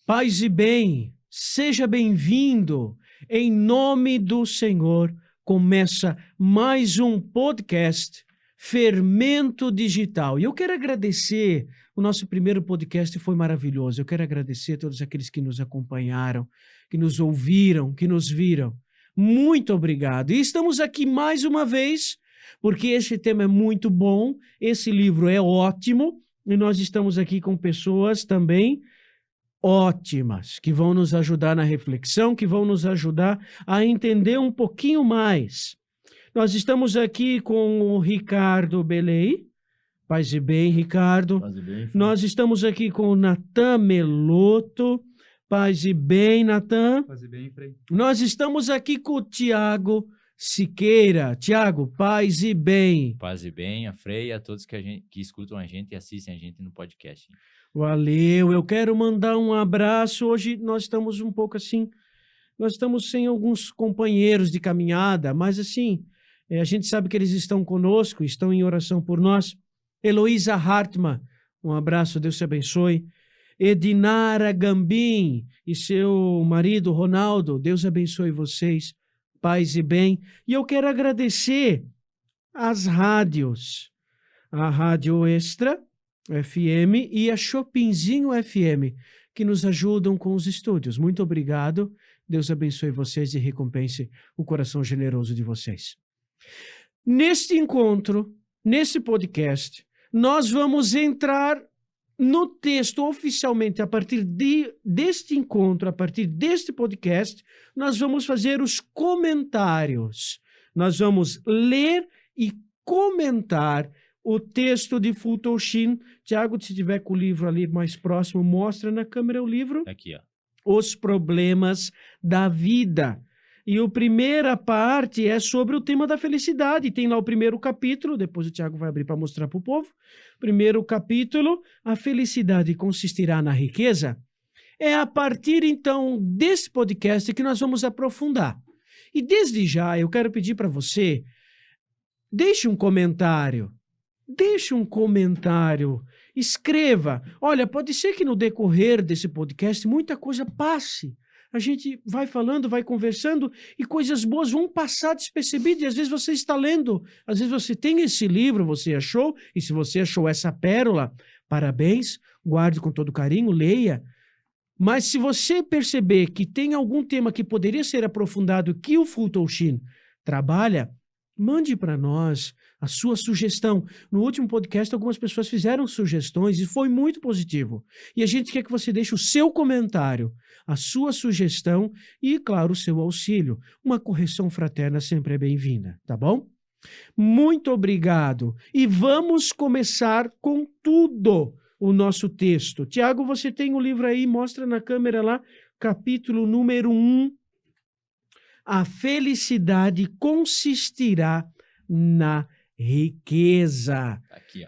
Paz e bem, seja bem-vindo. Em nome do Senhor, começa mais um podcast Fermento Digital. E eu quero agradecer, o nosso primeiro podcast foi maravilhoso. Eu quero agradecer a todos aqueles que nos acompanharam, que nos ouviram, que nos viram. Muito obrigado. E estamos aqui mais uma vez, porque esse tema é muito bom, esse livro é ótimo, e nós estamos aqui com pessoas também ótimas, que vão nos ajudar na reflexão, que vão nos ajudar a entender um pouquinho mais. Nós estamos aqui com o Ricardo Belei. Paz e bem, Ricardo. Paz e bem, Nós estamos aqui com o Natan Meloto. Paz e bem, Natan. Paz e bem, Frei. Nós estamos aqui com o Tiago Siqueira. Tiago, paz e bem. Paz e bem, a Frei e a todos que escutam a gente e assistem a gente no podcast. Valeu, eu quero mandar um abraço. Hoje nós estamos um pouco assim, nós estamos sem alguns companheiros de caminhada, mas assim, a gente sabe que eles estão conosco, estão em oração por nós. Heloísa Hartmann, um abraço, Deus te abençoe. Edinara Gambim e seu marido Ronaldo, Deus abençoe vocês, paz e bem. E eu quero agradecer às rádios, a Rádio Extra FM e a Chopinzinho FM, que nos ajudam com os estúdios. Muito obrigado. Deus abençoe vocês e recompense o coração generoso de vocês. Neste encontro, nesse podcast, nós vamos entrar no texto oficialmente a partir deste encontro, a partir deste podcast, nós vamos fazer os comentários. Nós vamos ler e comentar o texto de Fulton Sheen. Tiago, se tiver com o livro ali mais próximo, mostra na câmera o livro. Aqui, ó. Os problemas da vida. E a primeira parte é sobre o tema da felicidade. Tem lá o primeiro capítulo, depois o Tiago vai abrir para mostrar para o povo. Primeiro capítulo, a felicidade consistirá na riqueza. É a partir, então, desse podcast que nós vamos aprofundar. E desde já, eu quero pedir para você, deixe um comentário. Deixe um comentário, escreva. Olha, pode ser que no decorrer desse podcast muita coisa passe. A gente vai falando, vai conversando e coisas boas vão passar despercebidas. E às vezes você está lendo, às vezes você tem esse livro, você achou, e se você achou essa pérola, parabéns, guarde com todo carinho, leia. Mas se você perceber que tem algum tema que poderia ser aprofundado que o Fulton Sheen trabalha, mande para nós a sua sugestão. No último podcast, algumas pessoas fizeram sugestões e foi muito positivo. E a gente quer que você deixe o seu comentário, a sua sugestão e, claro, o seu auxílio. Uma correção fraterna sempre é bem-vinda, tá bom? Muito obrigado. E vamos começar com tudo o nosso texto. Tiago, você tem o livro aí, mostra na câmera lá, capítulo número 1. A felicidade consistirá na riqueza. Aqui, ó.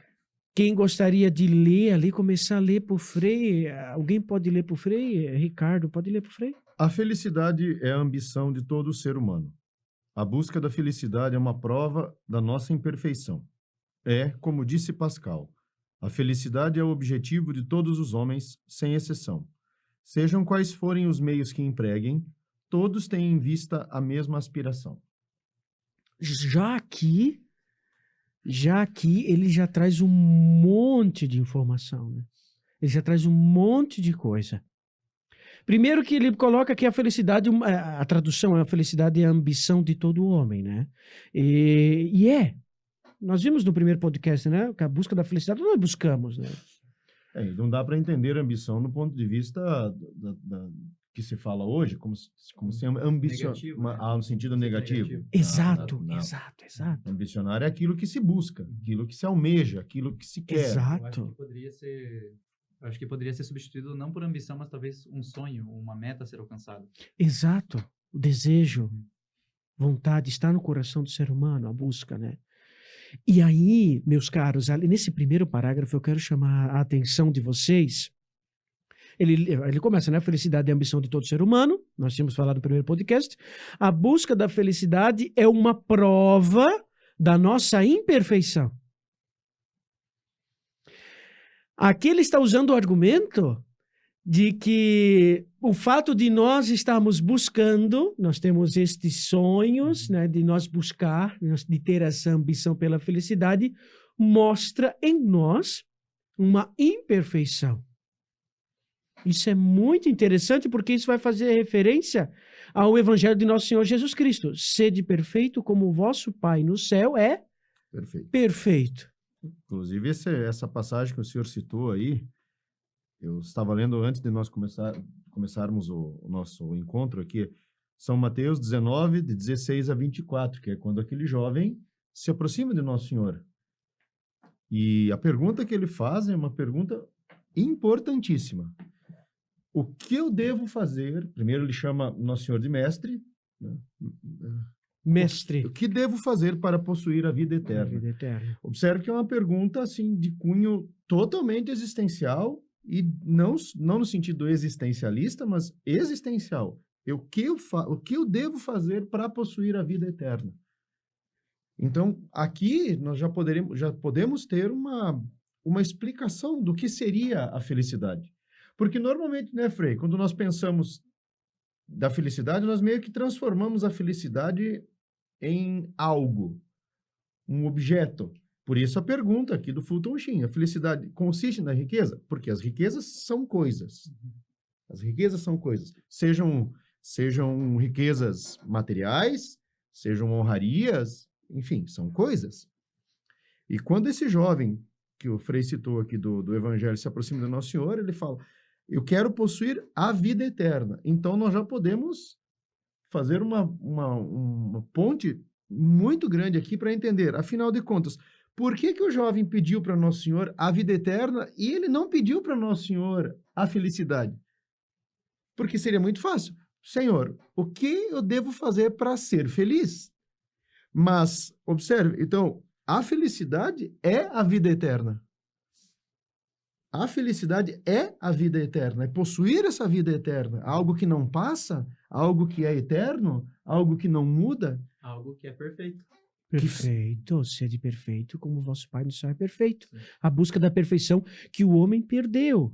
Quem gostaria de ler ali, começar a ler para o Frei? Alguém pode ler para o Frei? Ricardo, pode ler para o Frei? A felicidade é a ambição de todo ser humano. A busca da felicidade é uma prova da nossa imperfeição. É, como disse Pascal, a felicidade é o objetivo de todos os homens, sem exceção. Sejam quais forem os meios que empreguem, todos têm em vista a mesma aspiração. Já aqui, ele já traz um monte de informação, né? Ele já traz um monte de coisa. Primeiro que ele coloca que a felicidade, a tradução é a felicidade é a ambição de todo homem, né? Nós vimos no primeiro podcast, né? Que a busca da felicidade nós buscamos, né? Não dá para entender a ambição no ponto de vista que se fala hoje, como se ambição, no sentido negativo. Exato. Ambicionar é aquilo que se busca, aquilo que se almeja, aquilo que se quer. Exato. Acho que poderia ser substituído não por ambição, mas talvez um sonho, uma meta a ser alcançada. Exato. O desejo, vontade está no coração do ser humano, a busca, né? E aí, meus caros, nesse primeiro parágrafo eu quero chamar a atenção de vocês. Ele começa, né? A felicidade é a ambição de todo ser humano. Nós tínhamos falado no primeiro podcast. A busca da felicidade é uma prova da nossa imperfeição. Aqui ele está usando o argumento de que o fato de nós estarmos buscando, nós temos estes sonhos, né, de nós buscar, de ter essa ambição pela felicidade, mostra em nós uma imperfeição. Isso é muito interessante porque isso vai fazer referência ao Evangelho de Nosso Senhor Jesus Cristo. Sede perfeito como o vosso Pai no céu é Perfeito. perfeito. Inclusive, essa passagem que o senhor citou aí, eu estava lendo antes de nós começarmos o nosso encontro aqui, São Mateus 19, de 16 a 24, que é quando aquele jovem se aproxima de Nosso Senhor. E a pergunta que ele faz é uma pergunta importantíssima. O que eu devo fazer? Primeiro ele chama Nosso Senhor de mestre, né? Mestre. O que devo fazer para possuir a vida A eterna? vida eterna. Observe que é uma pergunta assim de cunho totalmente existencial e não no sentido existencialista, mas existencial. O que eu devo fazer para possuir a vida eterna? Então, aqui nós já podemos ter uma explicação do que seria a felicidade. Porque normalmente, né, Frei, quando nós pensamos da felicidade, nós meio que transformamos a felicidade em algo, um objeto. Por isso a pergunta aqui do Fulton Sheen, a felicidade consiste na riqueza? Porque as riquezas são coisas. As riquezas são coisas. Sejam riquezas materiais, sejam honrarias, enfim, são coisas. E quando esse jovem, que o Frei citou aqui do Evangelho, se aproxima do Nosso Senhor, ele fala, eu quero possuir a vida eterna. Então nós já podemos fazer uma ponte muito grande aqui para entender, afinal de contas, por que o jovem pediu para Nosso Senhor a vida eterna e ele não pediu para Nosso Senhor a felicidade? Porque seria muito fácil. Senhor, o que eu devo fazer para ser feliz? Mas, observe, então, a felicidade é a vida eterna. A felicidade é a vida eterna, é possuir essa vida eterna, algo que não passa, algo que é eterno, algo que não muda. Algo que é perfeito. Perfeito, sede perfeito como o vosso Pai no céu é perfeito. A busca da perfeição que o homem perdeu.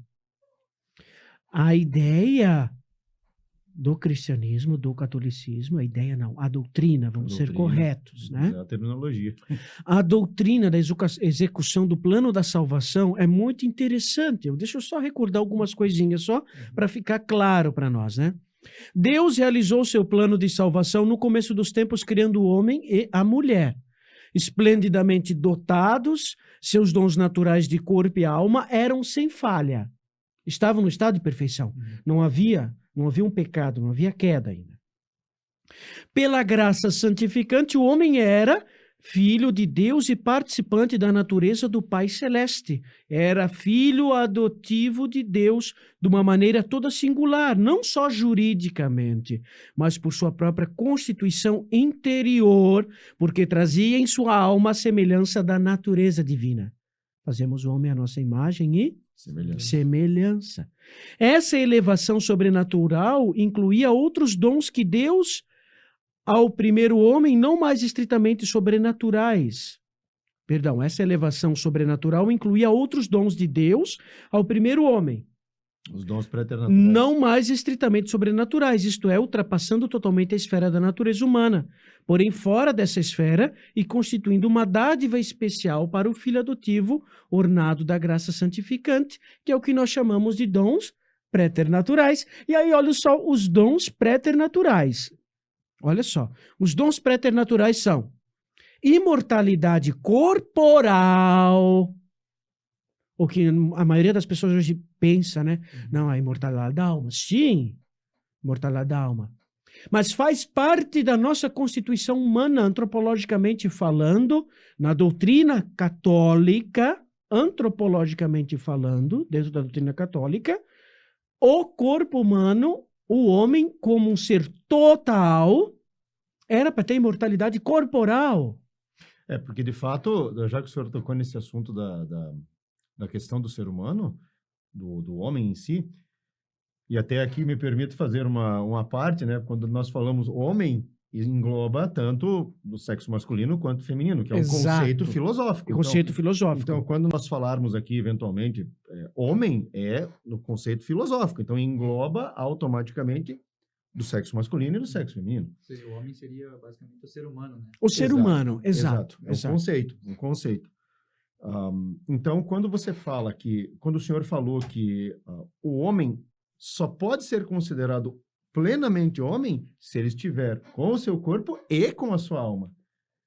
A ideia do cristianismo, do catolicismo, a ideia não, a doutrina, vamos ser corretos, né? É a terminologia. A doutrina da execução do plano da salvação é muito interessante. Deixa eu só recordar algumas coisinhas só para ficar claro para nós, né? Deus realizou seu plano de salvação no começo dos tempos, criando o homem e a mulher. Esplendidamente dotados, seus dons naturais de corpo e alma eram sem falha. Estavam no estado de perfeição. Não havia um pecado, não havia queda ainda. Pela graça santificante, o homem era filho de Deus e participante da natureza do Pai Celeste. Era filho adotivo de Deus de uma maneira toda singular, não só juridicamente, mas por sua própria constituição interior, porque trazia em sua alma a semelhança da natureza divina. Fazemos o homem à nossa imagem e semelhança. Essa elevação sobrenatural incluía outros dons que Deus ao primeiro homem, não mais estritamente sobrenaturais. Perdão, essa elevação sobrenatural incluía outros dons de Deus ao primeiro homem. Os dons pré-eternaturais. Não mais estritamente sobrenaturais, isto é, ultrapassando totalmente a esfera da natureza humana, porém fora dessa esfera e constituindo uma dádiva especial para o filho adotivo, ornado da graça santificante, que é o que nós chamamos de dons pré-eternaturais. E aí, olha só, os dons pré-eternaturais. Olha só, os dons pré-eternaturais são imortalidade corporal, o que a maioria das pessoas hoje pensa, né? Não, a imortalidade da alma. Sim, imortalidade da alma. Mas faz parte da nossa constituição humana, antropologicamente falando, na doutrina católica, antropologicamente falando, dentro da doutrina católica, o corpo humano, o homem, como um ser total, era para ter imortalidade corporal. Porque de fato, já que o senhor tocou nesse assunto da questão do ser humano, do homem em si, e até aqui me permito fazer uma parte, né? Quando nós falamos homem, E engloba tanto do sexo masculino quanto feminino, que é um Exato. conceito filosófico. Conceito filosófico. Então, quando nós falarmos aqui, eventualmente, homem é no conceito filosófico. Então, engloba automaticamente do sexo masculino e do sexo feminino. O homem seria basicamente o ser humano, né? O ser Exato, humano, exato. É um conceito. Então, quando você fala quando o senhor falou que o homem só pode ser considerado plenamente homem se ele estiver com o seu corpo e com a sua alma.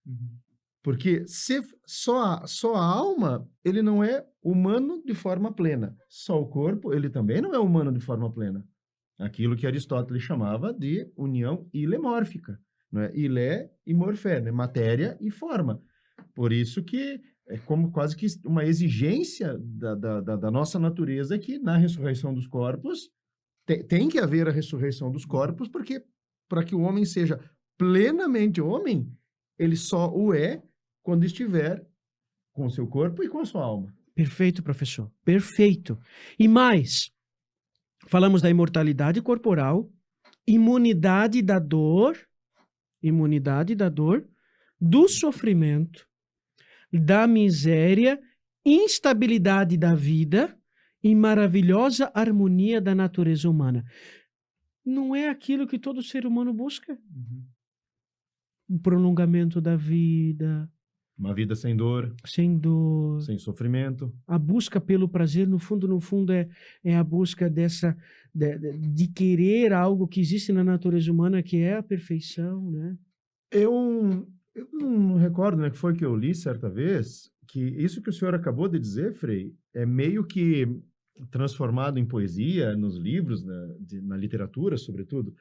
Uhum. Porque se só a alma, ele não é humano de forma plena. Só o corpo, ele também não é humano de forma plena. Aquilo que Aristóteles chamava de união ilemórfica. Né? Ilé e morfé, né? Matéria e forma. Por isso que é como quase que uma exigência da nossa natureza que na ressurreição dos corpos tem que haver a ressurreição dos corpos, porque para que o homem seja plenamente homem, ele só o é quando estiver com o seu corpo e com a sua alma. Perfeito, professor. Perfeito. E mais, falamos da imortalidade corporal, imunidade da dor, do sofrimento, da miséria, instabilidade da vida e maravilhosa harmonia da natureza humana. Não é aquilo que todo ser humano busca? Uhum. O prolongamento da vida. Uma vida sem dor, Sem dor. sem sofrimento. A busca pelo prazer, no fundo, é a busca de querer algo que existe na natureza humana, que é a perfeição, né? Eu não recordo, né, que foi que eu li certa vez, que isso que o senhor acabou de dizer, Frei, é meio que transformado em poesia, nos livros, na literatura, sobretudo,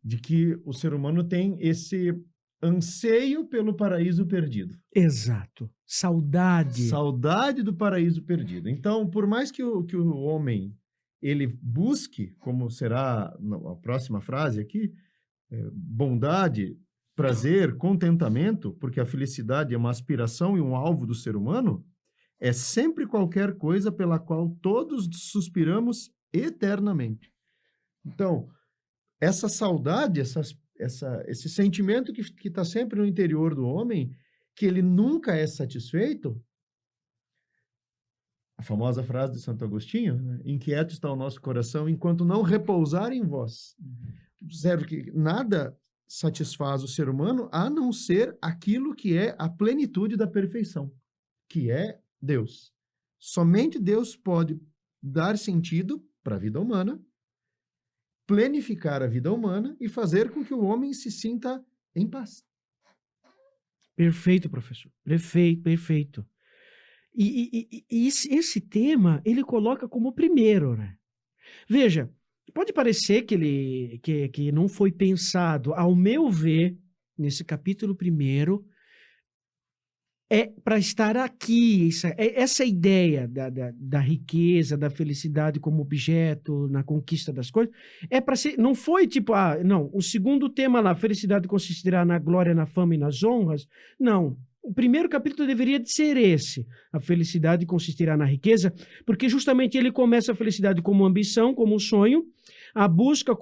de que o ser humano tem esse anseio pelo paraíso perdido. Exato. Saudade. Saudade do paraíso perdido. Então, por mais que o homem ele busque, como será a próxima frase aqui, bondade, prazer, contentamento, porque a felicidade é uma aspiração e um alvo do ser humano, é sempre qualquer coisa pela qual todos suspiramos eternamente. Então, essa saudade, esse sentimento que está sempre no interior do homem, que ele nunca é satisfeito, a famosa frase de Santo Agostinho, né? Inquieto está o nosso coração enquanto não repousar em vós. Observe que nada satisfaz o ser humano a não ser aquilo que é a plenitude da perfeição, que é Deus. Somente Deus pode dar sentido para a vida humana, planificar a vida humana e fazer com que o homem se sinta em paz. Perfeito, professor. Perfeito. E esse tema, ele coloca como primeiro, né? Veja, pode parecer que não foi pensado, ao meu ver, nesse capítulo 1, para estar aqui, essa ideia da riqueza, da felicidade como objeto na conquista das coisas, para ser, não foi tipo, não, o segundo tema lá, felicidade consistirá na glória, na fama e nas honras, não. O primeiro capítulo deveria de ser esse, a felicidade consistirá na riqueza, porque justamente ele começa a felicidade como ambição, como um sonho, a busca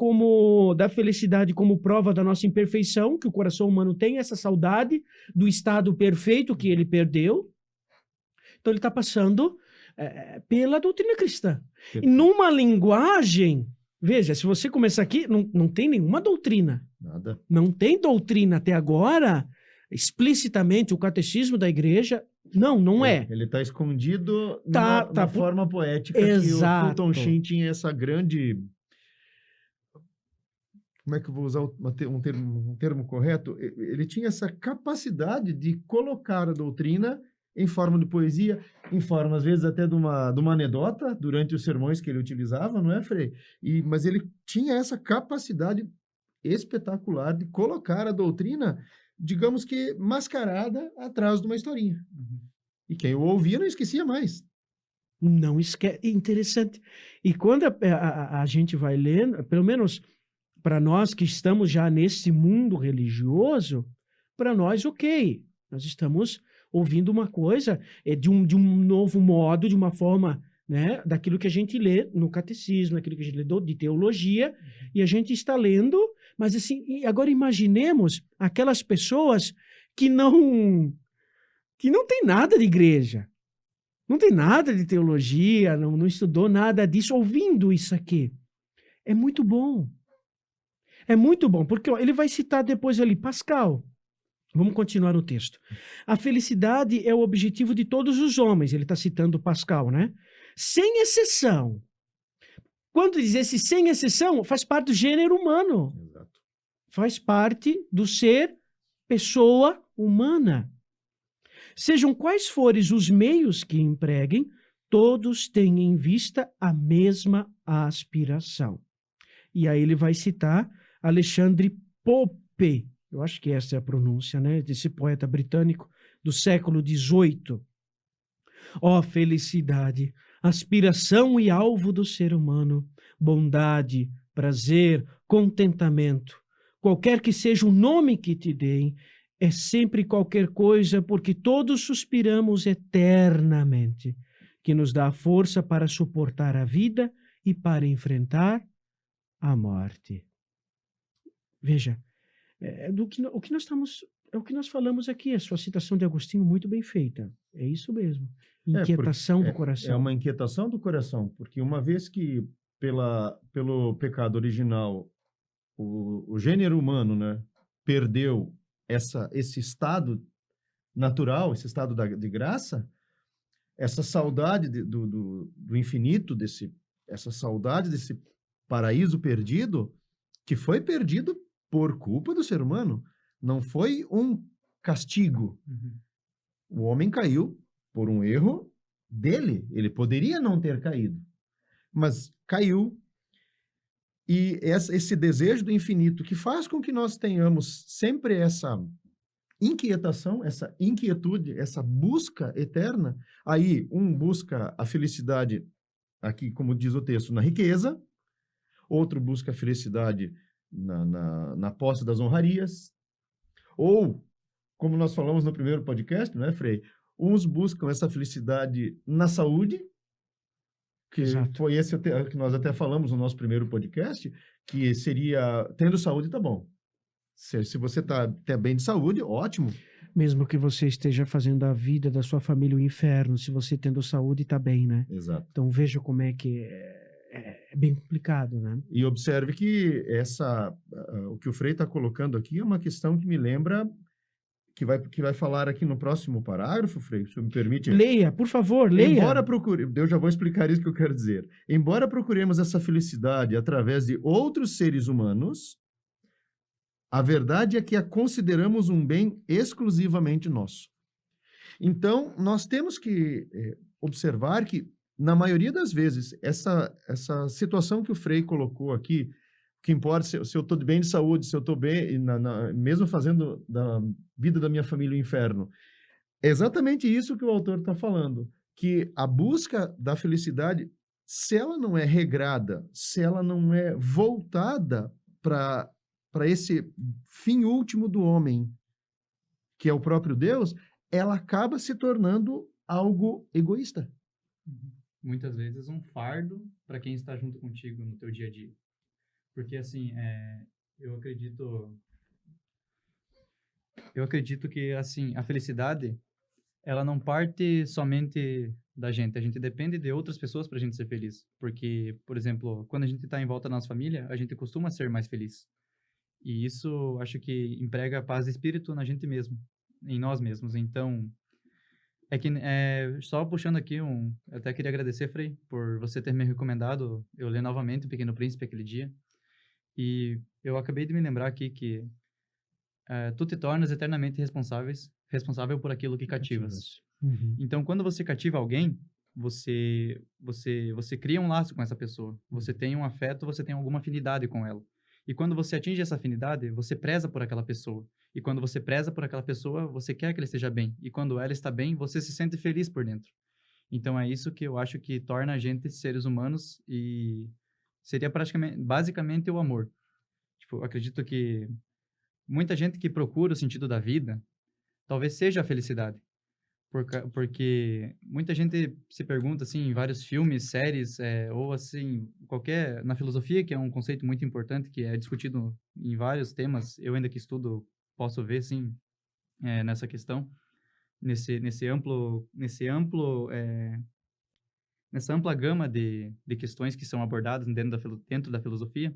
da felicidade como prova da nossa imperfeição, que o coração humano tem essa saudade do estado perfeito que ele perdeu. Então ele está passando pela doutrina cristã. E numa linguagem, veja, se você começar aqui, não tem nenhuma doutrina. Nada. Não tem doutrina até agora, explicitamente, o catecismo da igreja, não é. Ele está escondido na forma poética. Exato. Que o Fulton Sheen tinha essa grande... Como é que eu vou usar um termo correto? Ele tinha essa capacidade de colocar a doutrina em forma de poesia, em forma, às vezes, até de uma anedota, durante os sermões que ele utilizava, não é, Frei? Mas ele tinha essa capacidade espetacular de colocar a doutrina, digamos que mascarada atrás de uma historinha. Uhum. E quem o ouvia não esquecia mais. Não esquece. Interessante. E quando a gente vai lendo, pelo menos para nós que estamos já nesse mundo religioso, para nós, ok. Nós estamos ouvindo uma coisa de um novo modo, de uma forma, né, daquilo que a gente lê no catecismo, daquilo que a gente lê de teologia, e a gente está lendo Mas assim, e agora imaginemos aquelas pessoas que não tem nada de igreja, não tem nada de teologia, não estudou nada disso, ouvindo isso aqui. É muito bom. É muito bom, porque ó, ele vai citar depois ali Pascal. Vamos continuar no texto. A felicidade é o objetivo de todos os homens. Ele está citando Pascal, né? Sem exceção. Quando diz esse sem exceção, faz parte do gênero humano. Exato. Faz parte do ser pessoa humana. Sejam quais forem os meios que empreguem, todos têm em vista a mesma aspiração. E aí ele vai citar Alexandre Pope, eu acho que essa é a pronúncia, né, desse poeta britânico do século XVIII. Ó felicidade, aspiração e alvo do ser humano, bondade, prazer, contentamento, qualquer que seja o nome que te deem, é sempre qualquer coisa, porque todos suspiramos eternamente, que nos dá a força para suportar a vida e para enfrentar a morte. Veja, o que nós falamos aqui, a sua citação de Agostinho muito bem feita. É isso mesmo. Inquietação do coração. É uma inquietação do coração, porque uma vez que pelo pecado original o gênero humano, né, perdeu esse estado natural, esse estado de graça, essa saudade do infinito, essa saudade desse paraíso perdido, que foi perdido por culpa do ser humano, não foi um castigo. Uhum. O homem caiu por um erro dele, ele poderia não ter caído, mas caiu. E esse desejo do infinito que faz com que nós tenhamos sempre essa inquietação, essa inquietude, essa busca eterna. Aí, um busca a felicidade, aqui, como diz o texto, na riqueza, outro busca a felicidade na posse das honrarias, ou, como nós falamos no primeiro podcast, não é, Frei? Uns buscam essa felicidade na saúde, que Exato. foi esse que nós até falamos no nosso primeiro podcast, que seria, tendo saúde, tá bom. Se você tá bem de saúde, ótimo. Mesmo que você esteja fazendo a vida da sua família o inferno, se você tendo saúde, está bem, né? Exato. Então veja como é que é bem complicado, né? E observe que o que o Frei está colocando aqui é uma questão que me lembra, que vai falar aqui no próximo parágrafo, Frei, se me permite. Leia, por favor, leia. Eu já vou explicar isso que eu quero dizer. Embora procuremos essa felicidade através de outros seres humanos, a verdade é que a consideramos um bem exclusivamente nosso. Então, nós temos que observar que, na maioria das vezes, essa situação que o Frei colocou aqui, que importa se eu estou bem de saúde, se eu estou bem, mesmo fazendo da vida da minha família o inferno, é exatamente isso que o autor está falando, que a busca da felicidade, se ela não é regrada, se ela não é voltada para esse fim último do homem, que é o próprio Deus, ela acaba se tornando algo egoísta. Muitas vezes um fardo para quem está junto contigo no teu dia a dia. Porque, assim, eu acredito que, assim, a felicidade, ela não parte somente da gente. A gente depende de outras pessoas para a gente ser feliz. Porque, por exemplo, quando a gente está em volta da nossa família, a gente costuma ser mais feliz. E isso, acho que emprega a paz de espírito na gente mesmo, em nós mesmos. Então, só puxando aqui, eu até queria agradecer, Frei, por você ter me recomendado eu ler novamente O Pequeno Príncipe aquele dia. E eu acabei de me lembrar aqui que tu te tornas eternamente responsável por aquilo que cativas. Uhum. Então, quando você cativa alguém, você cria um laço com essa pessoa. Você tem um afeto, você tem alguma afinidade com ela. E quando você atinge essa afinidade, você preza por aquela pessoa. E quando você preza por aquela pessoa, você quer que ela esteja bem. E quando ela está bem, você se sente feliz por dentro. Então, é isso que eu acho que torna a gente seres humanos e seria basicamente o amor. Tipo, eu acredito que muita gente que procura o sentido da vida, talvez seja a felicidade. Porque muita gente se pergunta, assim, em vários filmes, séries, ou assim, na filosofia, que é um conceito muito importante, que é discutido em vários temas, eu ainda que estudo, posso ver, sim, nessa questão, nessa ampla gama de questões que são abordadas dentro da filosofia,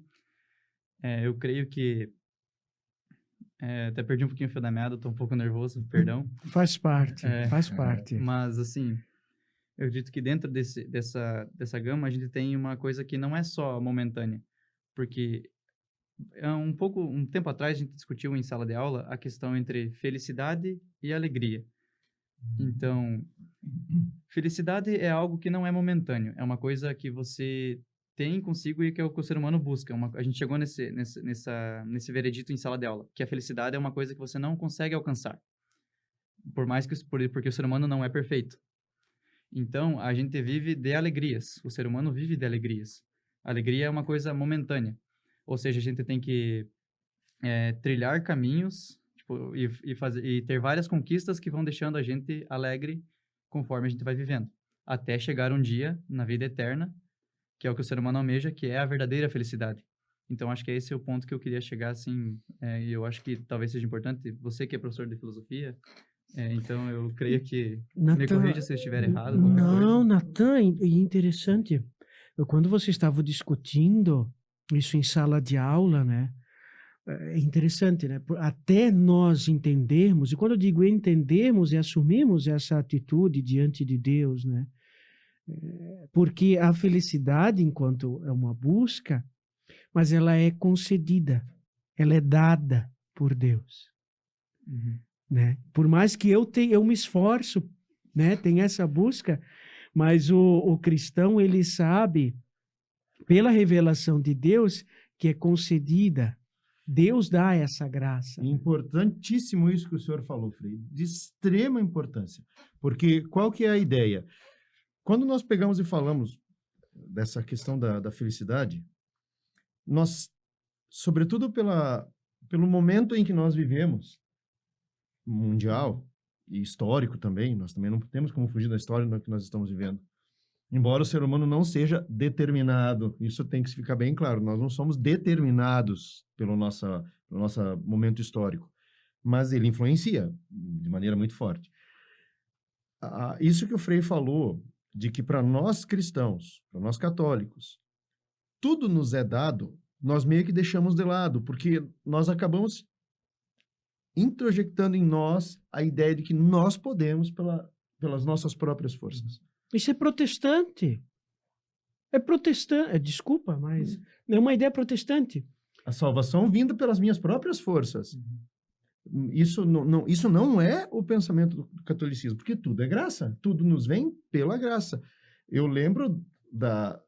eu creio que, até perdi um pouquinho o fio da meada, estou um pouco nervoso, perdão. Faz parte, faz parte. Mas, assim, eu acredito que dentro dessa gama, a gente tem uma coisa que não é só momentânea. Porque um tempo atrás, a gente discutiu em sala de aula a questão entre felicidade e alegria. Então, felicidade é algo que não é momentâneo. É uma coisa que você tem consigo e que é o que o ser humano busca. A gente chegou nesse veredito em sala de aula, que a felicidade é uma coisa que você não consegue alcançar. Porque o ser humano não é perfeito. Então, a gente vive de alegrias. O ser humano vive de alegrias. A alegria é uma coisa momentânea. Ou seja, a gente tem que trilhar caminhos, tipo, e ter várias conquistas que vão deixando a gente alegre conforme a gente vai vivendo. Até chegar um dia, na vida eterna, que é o que o ser humano almeja, que é a verdadeira felicidade. Então, acho que esse é o ponto que eu queria chegar, assim, e eu acho que talvez seja importante, você que é professor de filosofia, então eu creio que me corrija se eu estiver errado. Não, Natan, é interessante. Quando você estava discutindo isso em sala de aula, né? É interessante, né? Até nós entendermos, e quando eu digo entendermos e assumirmos essa atitude diante de Deus, né? Porque a felicidade, enquanto é uma busca, mas ela é concedida, ela é dada por Deus. Uhum. Né? Por mais que eu me esforço, né? Tem essa busca, mas o cristão, ele sabe, pela revelação de Deus, que é concedida. Deus dá essa graça. Importantíssimo isso que o senhor falou, Frei, de extrema importância. Porque qual que é a ideia? Quando nós pegamos e falamos dessa questão da felicidade, nós, sobretudo pelo momento em que nós vivemos, mundial e histórico também, nós também não temos como fugir da história no que nós estamos vivendo. Embora o ser humano não seja determinado, isso tem que ficar bem claro, nós não somos determinados pelo nosso momento histórico, mas ele influencia de maneira muito forte. Isso que o Frei falou, de que para nós cristãos, para nós católicos, tudo nos é dado, nós meio que deixamos de lado, porque nós acabamos introjectando em nós a ideia de que nós podemos pelas nossas próprias forças. Isso é protestante. É protestante. Desculpa, mas é uma ideia protestante. A salvação vinda pelas minhas próprias forças. Isso não é o pensamento do catolicismo, porque tudo é graça, tudo nos vem pela graça. Eu lembro da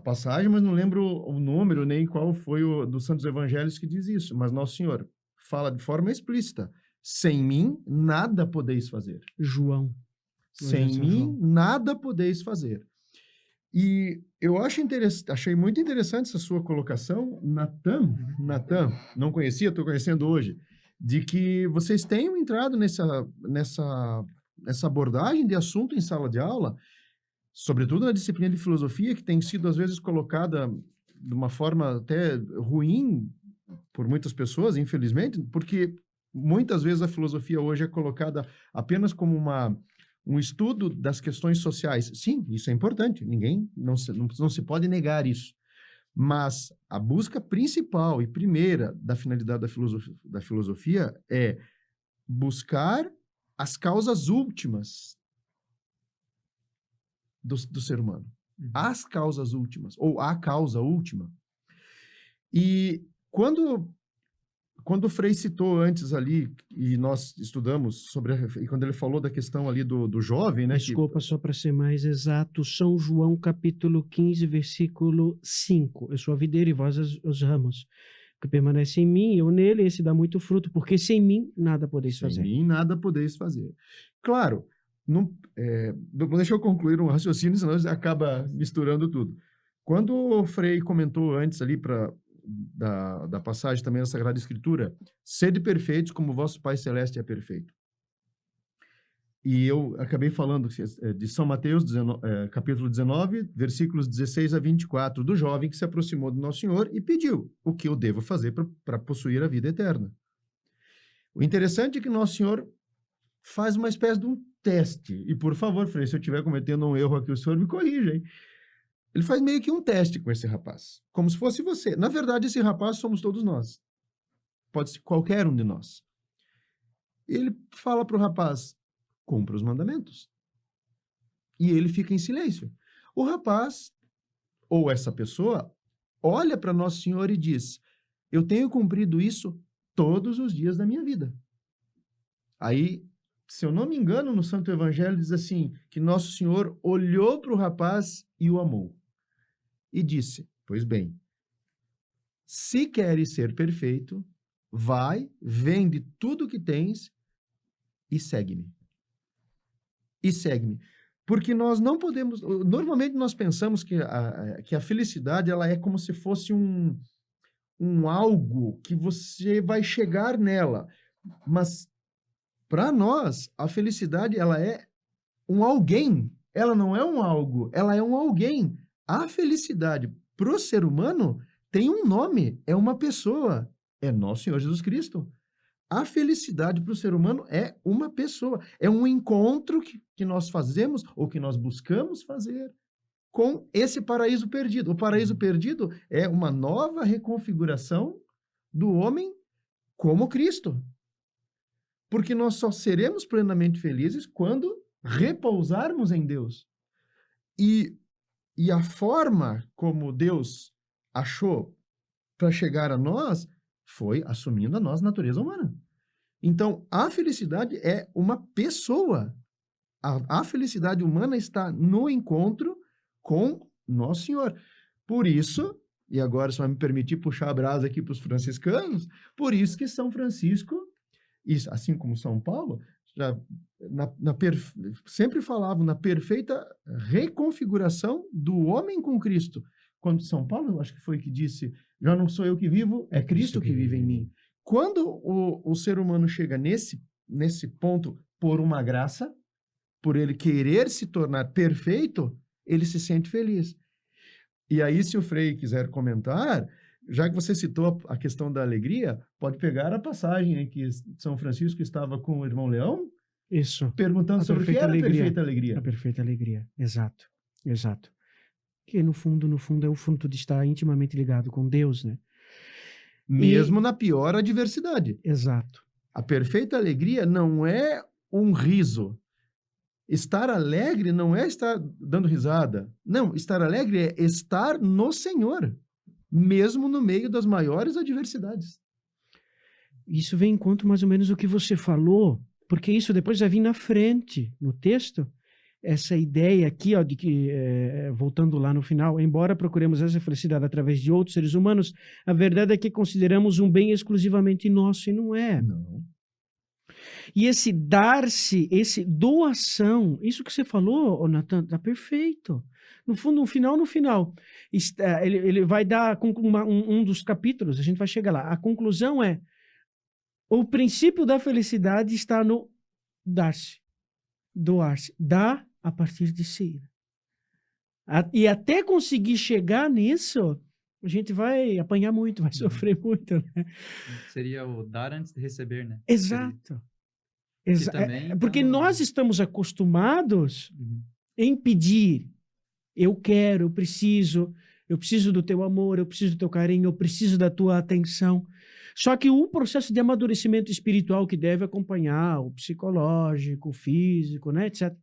passagem, mas não lembro o número, nem qual foi o dos Santos Evangelhos que diz isso, mas Nosso Senhor fala de forma explícita: sem mim, nada podeis fazer. João. Sem mim, nada podeis fazer. E eu achei muito interessante essa sua colocação, Natan, não conhecia, estou conhecendo hoje, de que vocês tenham entrado nessa abordagem de assunto em sala de aula, sobretudo na disciplina de filosofia, que tem sido, às vezes, colocada de uma forma até ruim por muitas pessoas, infelizmente, porque muitas vezes a filosofia hoje é colocada apenas como um estudo das questões sociais. Sim, isso é importante, não se pode negar isso. Mas a busca principal e primeira da finalidade da filosofia é buscar as causas últimas do ser humano. As causas últimas, ou a causa última. E quando o Frei citou antes ali, e nós estudamos e quando ele falou da questão ali do jovem, né? Desculpa, só para ser mais exato, São João capítulo 15, versículo 5. Eu sou a videira e vós os ramos. Que permanece em mim, eu nele, esse dá muito fruto, porque sem mim nada podeis fazer. Sem mim nada podeis fazer. Claro, deixa eu concluir um raciocínio, senão acaba misturando tudo. Quando o Frei comentou antes ali da passagem também da Sagrada Escritura, sede perfeitos como vosso Pai Celeste é perfeito. E eu acabei falando de São Mateus, capítulo 19, versículos 16 a 24, do jovem que se aproximou do Nosso Senhor e pediu o que eu devo fazer para possuir a vida eterna. O interessante é que Nosso Senhor faz uma espécie de um teste. E, por favor, Frei, se eu estiver cometendo um erro aqui, o senhor me corrija, hein? Ele faz meio que um teste com esse rapaz, como se fosse você. Na verdade, esse rapaz somos todos nós. Pode ser qualquer um de nós. Ele fala para o rapaz, cumpra os mandamentos. E ele fica em silêncio. O rapaz, ou essa pessoa, olha para Nosso Senhor e diz, eu tenho cumprido isso todos os dias da minha vida. Aí, se eu não me engano, no Santo Evangelho diz assim, que Nosso Senhor olhou para o rapaz e o amou. E disse, pois bem, se queres ser perfeito, vai, vende tudo que tens e segue-me. E segue-me. Porque nós não podemos... Normalmente nós pensamos que a felicidade ela é como se fosse um algo que você vai chegar nela. Mas, para nós, a felicidade ela é um alguém. Ela não é um algo, ela é um alguém. A felicidade para o ser humano tem um nome, é uma pessoa, é Nosso Senhor Jesus Cristo. A felicidade para o ser humano é uma pessoa, é um encontro que nós fazemos ou que nós buscamos fazer com esse paraíso perdido. O paraíso perdido é uma nova reconfiguração do homem como Cristo. Porque nós só seremos plenamente felizes quando repousarmos em Deus. E a forma como Deus achou para chegar a nós foi assumindo a nossa natureza humana. Então, a felicidade é uma pessoa. A felicidade humana está no encontro com Nosso Senhor. Por isso, e agora você vai me permitir puxar a brasa aqui para os franciscanos, por isso que São Francisco, assim como São Paulo, já sempre falavam na perfeita reconfiguração do homem com Cristo. Quando São Paulo, eu acho que foi que disse, já não sou eu que vivo, é Cristo que vive em mim. Quando o ser humano chega nesse ponto por uma graça, por ele querer se tornar perfeito, ele se sente feliz. E aí, se o Frei quiser comentar, já que você citou a questão da alegria, pode pegar a passagem em que São Francisco estava com o irmão Leão, Isso. perguntando sobre o que era a perfeita alegria. A perfeita alegria, exato, exato. Que no fundo é o fruto de estar intimamente ligado com Deus, né? Mesmo na pior adversidade. Exato. A perfeita alegria não é um riso. Estar alegre não é estar dando risada. Não, estar alegre é estar no Senhor, mesmo no meio das maiores adversidades. Isso vem em conta mais ou menos o que você falou, porque isso depois vai vir na frente, no texto, essa ideia aqui, ó, de que, voltando lá no final, embora procuremos essa felicidade através de outros seres humanos, a verdade é que consideramos um bem exclusivamente nosso, e não é. Não. E esse dar-se, esse doação, isso que você falou, Natan, tá perfeito. No fundo, no final, ele vai dar um dos capítulos, a gente vai chegar lá. A conclusão é, o princípio da felicidade está no dar-se, doar-se, dar a partir de si. E até conseguir chegar nisso, a gente vai apanhar muito, vai sofrer muito, né? Seria o dar antes de receber, né? Exato. Também Porque nós estamos acostumados Uhum. em pedir. Eu quero, eu preciso do teu amor, eu preciso do teu carinho, eu preciso da tua atenção. Só que o processo de amadurecimento espiritual que deve acompanhar o psicológico, o físico, né, etc.,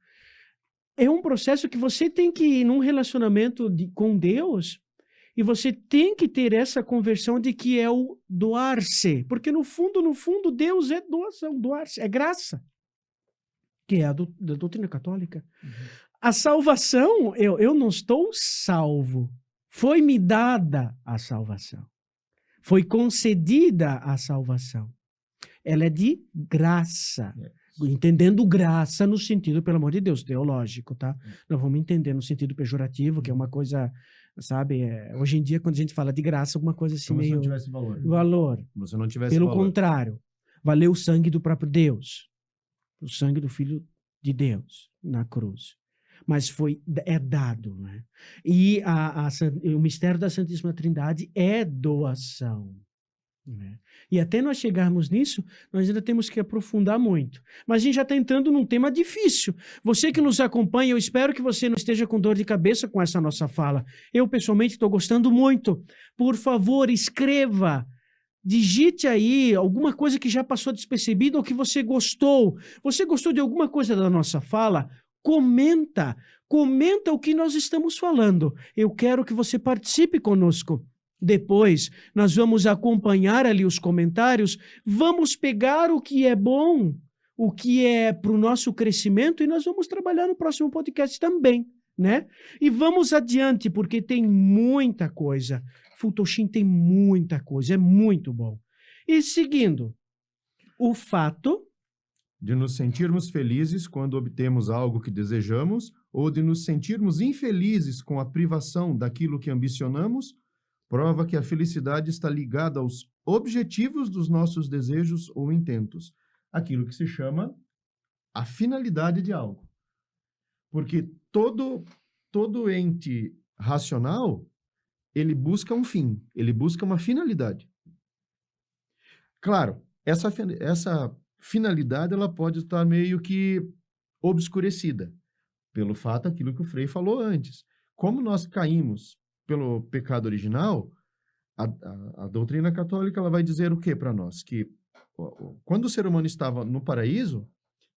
é um processo que você tem que ir num relacionamento com Deus e você tem que ter essa conversão de que é o doar-se. Porque no fundo, Deus é doação, doar-se, é graça. Que é da doutrina católica. Uhum. A salvação, eu não estou salvo. Foi-me dada a salvação. Foi concedida a salvação. Ela é de graça. Entendendo graça no sentido, pelo amor de Deus, teológico, tá? Não vamos entender no sentido pejorativo, que é uma coisa, sabe? Hoje em dia, quando a gente fala de graça, alguma coisa assim Como meio... se não tivesse valor. Valor. Como se não tivesse Pelo valor. contrário, valeu o sangue do próprio Deus. O sangue do Filho de Deus na cruz, mas é dado, né? E o mistério da Santíssima Trindade é doação, né? E até nós chegarmos nisso, nós ainda temos que aprofundar muito. Mas a gente já está entrando num tema difícil. Você que nos acompanha, eu espero que você não esteja com dor de cabeça com essa nossa fala. Eu, pessoalmente, estou gostando muito. Por favor, escreva. Digite aí alguma coisa que já passou despercebida ou que você gostou. Você gostou de alguma coisa da nossa fala? Comenta. Comenta o que nós estamos falando. Eu quero que você participe conosco. Depois, nós vamos acompanhar ali os comentários, vamos pegar o que é bom, o que é para o nosso crescimento, e nós vamos trabalhar no próximo podcast também, né? E vamos adiante, porque tem muita coisa. Futoshim tem muita coisa, é muito bom. E seguindo, o fato de nos sentirmos felizes quando obtemos algo que desejamos, ou de nos sentirmos infelizes com a privação daquilo que ambicionamos, prova que a felicidade está ligada aos objetivos dos nossos desejos ou intentos, aquilo que se chama a finalidade de algo. Porque todo ente racional, ele busca um fim, ele busca uma finalidade. Claro, essa finalidade ela pode estar meio que obscurecida pelo fato, aquilo que o Frei falou antes. Como nós caímos pelo pecado original, a doutrina católica ela vai dizer o que para nós? Que quando o ser humano estava no paraíso,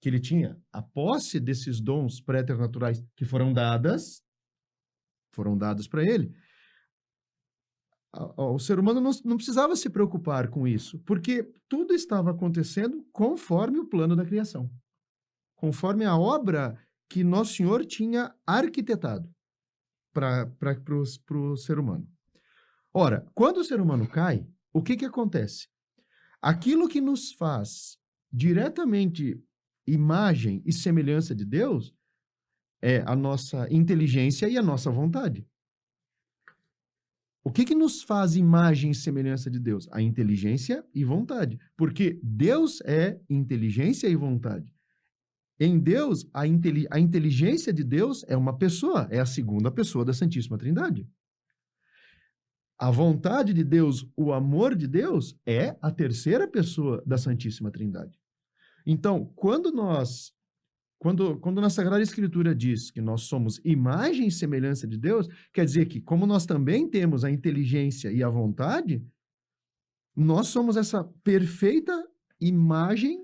que ele tinha a posse desses dons préternaturais que foram dados para ele, o ser humano não precisava se preocupar com isso, porque tudo estava acontecendo conforme o plano da criação, conforme a obra que Nosso Senhor tinha arquitetado para o ser humano. Ora, quando o ser humano cai, o que acontece? Aquilo que nos faz diretamente imagem e semelhança de Deus é a nossa inteligência e a nossa vontade. O que nos faz imagem e semelhança de Deus? A inteligência e vontade. Porque Deus é inteligência e vontade. Em Deus, a inteligência de Deus é uma pessoa, é a segunda pessoa da Santíssima Trindade. A vontade de Deus, o amor de Deus, é a terceira pessoa da Santíssima Trindade. Então, quando na Sagrada Escritura diz que nós somos imagem e semelhança de Deus, quer dizer que, como nós também temos a inteligência e a vontade, nós somos essa perfeita imagem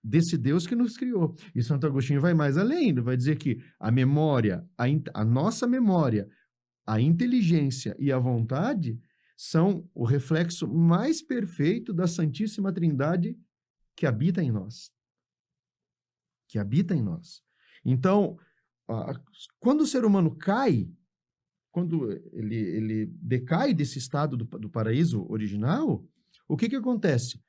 desse Deus que nos criou. E Santo Agostinho vai mais além, ele vai dizer que a memória, a nossa memória, a inteligência e a vontade são o reflexo mais perfeito da Santíssima Trindade que habita em nós. Que habita em nós. Então, quando o ser humano cai, quando ele decai desse estado do paraíso original, o que acontece?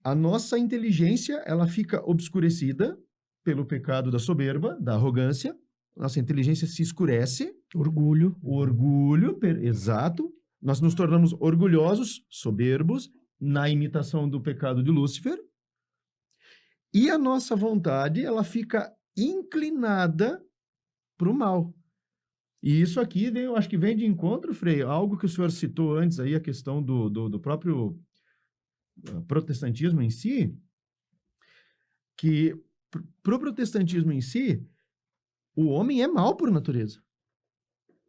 A nossa inteligência, ela fica obscurecida pelo pecado da soberba, da arrogância. Nossa inteligência se escurece. Orgulho. O orgulho, exato. Nós nos tornamos orgulhosos, soberbos, na imitação do pecado de Lúcifer. E a nossa vontade, ela fica inclinada para o mal. E isso aqui, eu acho que vem de encontro, Frei, algo que o senhor citou antes aí, a questão do próprio protestantismo em si, que para o protestantismo em si, o homem é mau por natureza.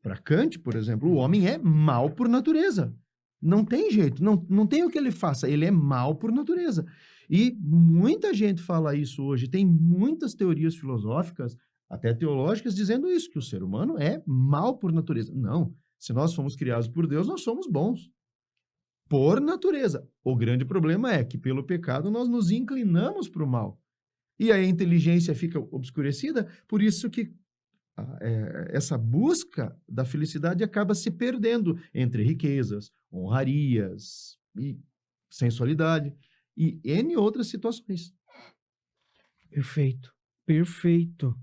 Para Kant, por exemplo, o homem é mau por natureza. Não tem jeito, não tem o que ele faça, ele é mau por natureza. E muita gente fala isso hoje, tem muitas teorias filosóficas, até teológicas, dizendo isso, que o ser humano é mau por natureza. Não, se nós fomos criados por Deus, nós somos bons. Por natureza. O grande problema é que, pelo pecado, nós nos inclinamos para o mal. E aí a inteligência fica obscurecida, por isso que essa busca da felicidade acaba se perdendo entre riquezas, honrarias e sensualidade e N outras situações. Perfeito, perfeito.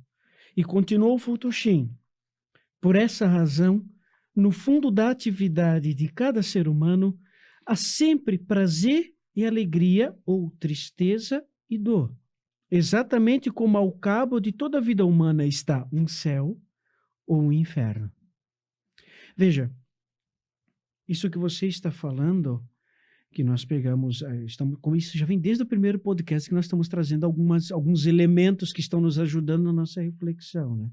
E continuou o Futoshim. Por essa razão, no fundo da atividade de cada ser humano, há sempre prazer e alegria ou tristeza e dor. exatamente como ao cabo de toda a vida humana está um céu ou um inferno. Veja, isso que você está falando, que nós pegamos, como isso já vem desde o primeiro podcast, que nós estamos trazendo alguns elementos que estão nos ajudando na nossa reflexão, né?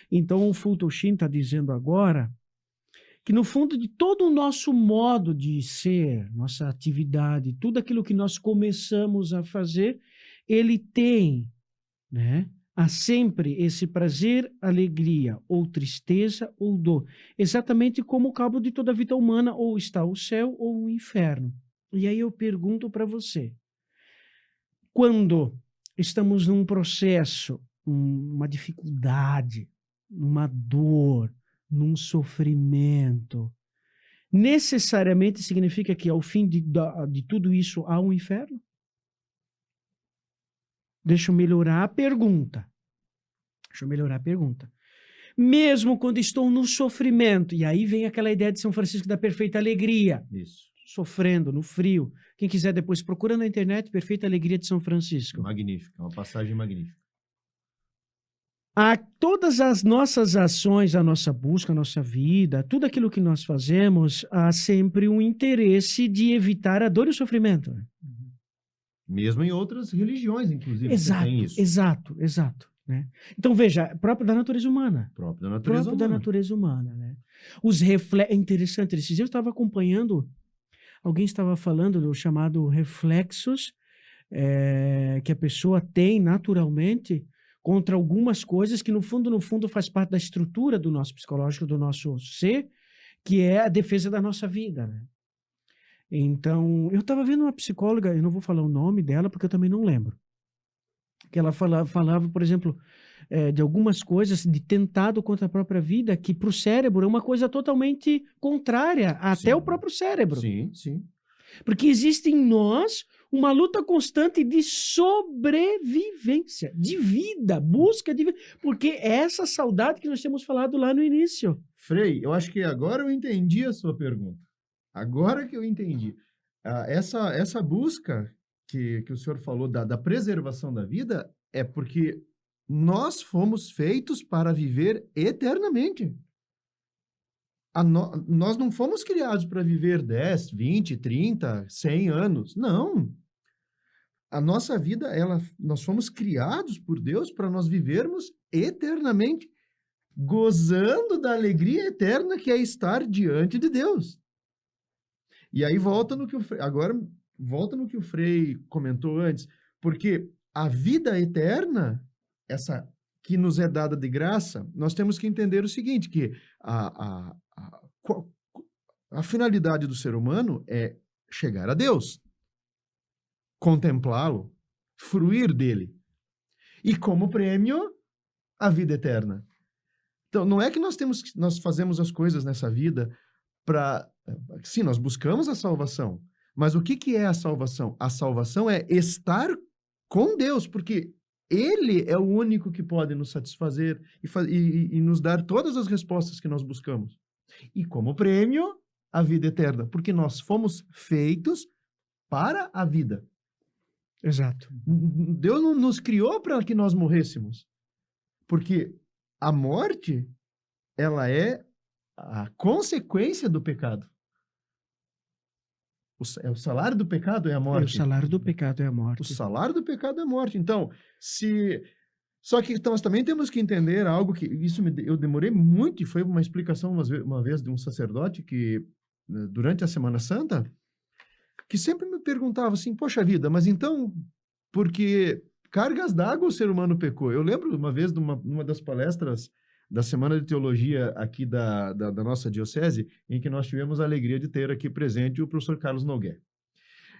Então, o Fulton Sheen está dizendo agora que, no fundo, de todo o nosso modo de ser, nossa atividade, tudo aquilo que nós começamos a fazer, ele tem, né, há sempre esse prazer, alegria, ou tristeza, ou dor. Exatamente como o cabo de toda a vida humana, ou está o céu ou o inferno. E aí eu pergunto para você, quando estamos num processo, uma dificuldade, numa dor, num sofrimento, necessariamente significa que ao fim de tudo isso há um inferno? Deixa eu melhorar a pergunta. Mesmo quando estou no sofrimento, e aí vem aquela ideia de São Francisco da perfeita alegria. Isso. Sofrendo, no frio. Quem quiser depois procura na internet Perfeita Alegria de São Francisco. Magnífica, uma passagem magnífica. A todas as nossas ações, a nossa busca, a nossa vida, tudo aquilo que nós fazemos, há sempre um interesse de evitar a dor e o sofrimento. Mesmo em outras religiões, inclusive, Exato, tem isso. exato. Né? Então, veja, próprio da natureza humana. Próprio da natureza humana. Né? É interessante, esses dias eu estava acompanhando, alguém estava falando do chamado reflexos que a pessoa tem naturalmente contra algumas coisas que, no fundo, faz parte da estrutura do nosso psicológico, do nosso ser, que é a defesa da nossa vida, né? Então, eu estava vendo uma psicóloga, eu não vou falar o nome dela, porque eu também não lembro, que ela falava, por exemplo, de algumas coisas, de tentado contra a própria vida, que para o cérebro é uma coisa totalmente contrária, até o próprio cérebro. Sim. Porque existe em nós uma luta constante de sobrevivência, de vida, busca de vida, porque é essa saudade que nós temos falado lá no início. Frei, eu acho que agora eu entendi a sua pergunta. Agora que eu entendi. Essa busca que o senhor falou da preservação da vida é porque nós fomos feitos para viver eternamente. Nós não fomos criados para viver 10, 20, 30, 100 anos. Não. A nossa vida, nós fomos criados por Deus para nós vivermos eternamente, gozando da alegria eterna que é estar diante de Deus. E aí volta no que o Frei comentou antes, porque a vida eterna, essa que nos é dada de graça, nós temos que entender o seguinte, que a finalidade do ser humano é chegar a Deus, contemplá-lo, fruir dele. E como prêmio, a vida eterna. Então, não é que nós fazemos as coisas nessa vida para... Sim, nós buscamos a salvação. Mas o que é a salvação? A salvação é estar com Deus, porque Ele é o único que pode nos satisfazer e nos dar todas as respostas que nós buscamos. E como prêmio, a vida eterna, porque nós fomos feitos para a vida. Exato. Deus não nos criou para que nós morrêssemos, porque a morte, ela é a consequência do pecado. O salário do pecado é a morte. O salário do pecado é a morte. O salário do pecado é a morte. Então, só que nós também temos que entender algo que... eu demorei muito, e foi uma explicação uma vez de um sacerdote que, durante a Semana Santa, que sempre me perguntava assim, poxa vida, mas então, porque cargas d'água o ser humano pecou? Eu lembro uma vez de uma das palestras da Semana de Teologia aqui da nossa diocese, em que nós tivemos a alegria de ter aqui presente o professor Carlos Nogueira.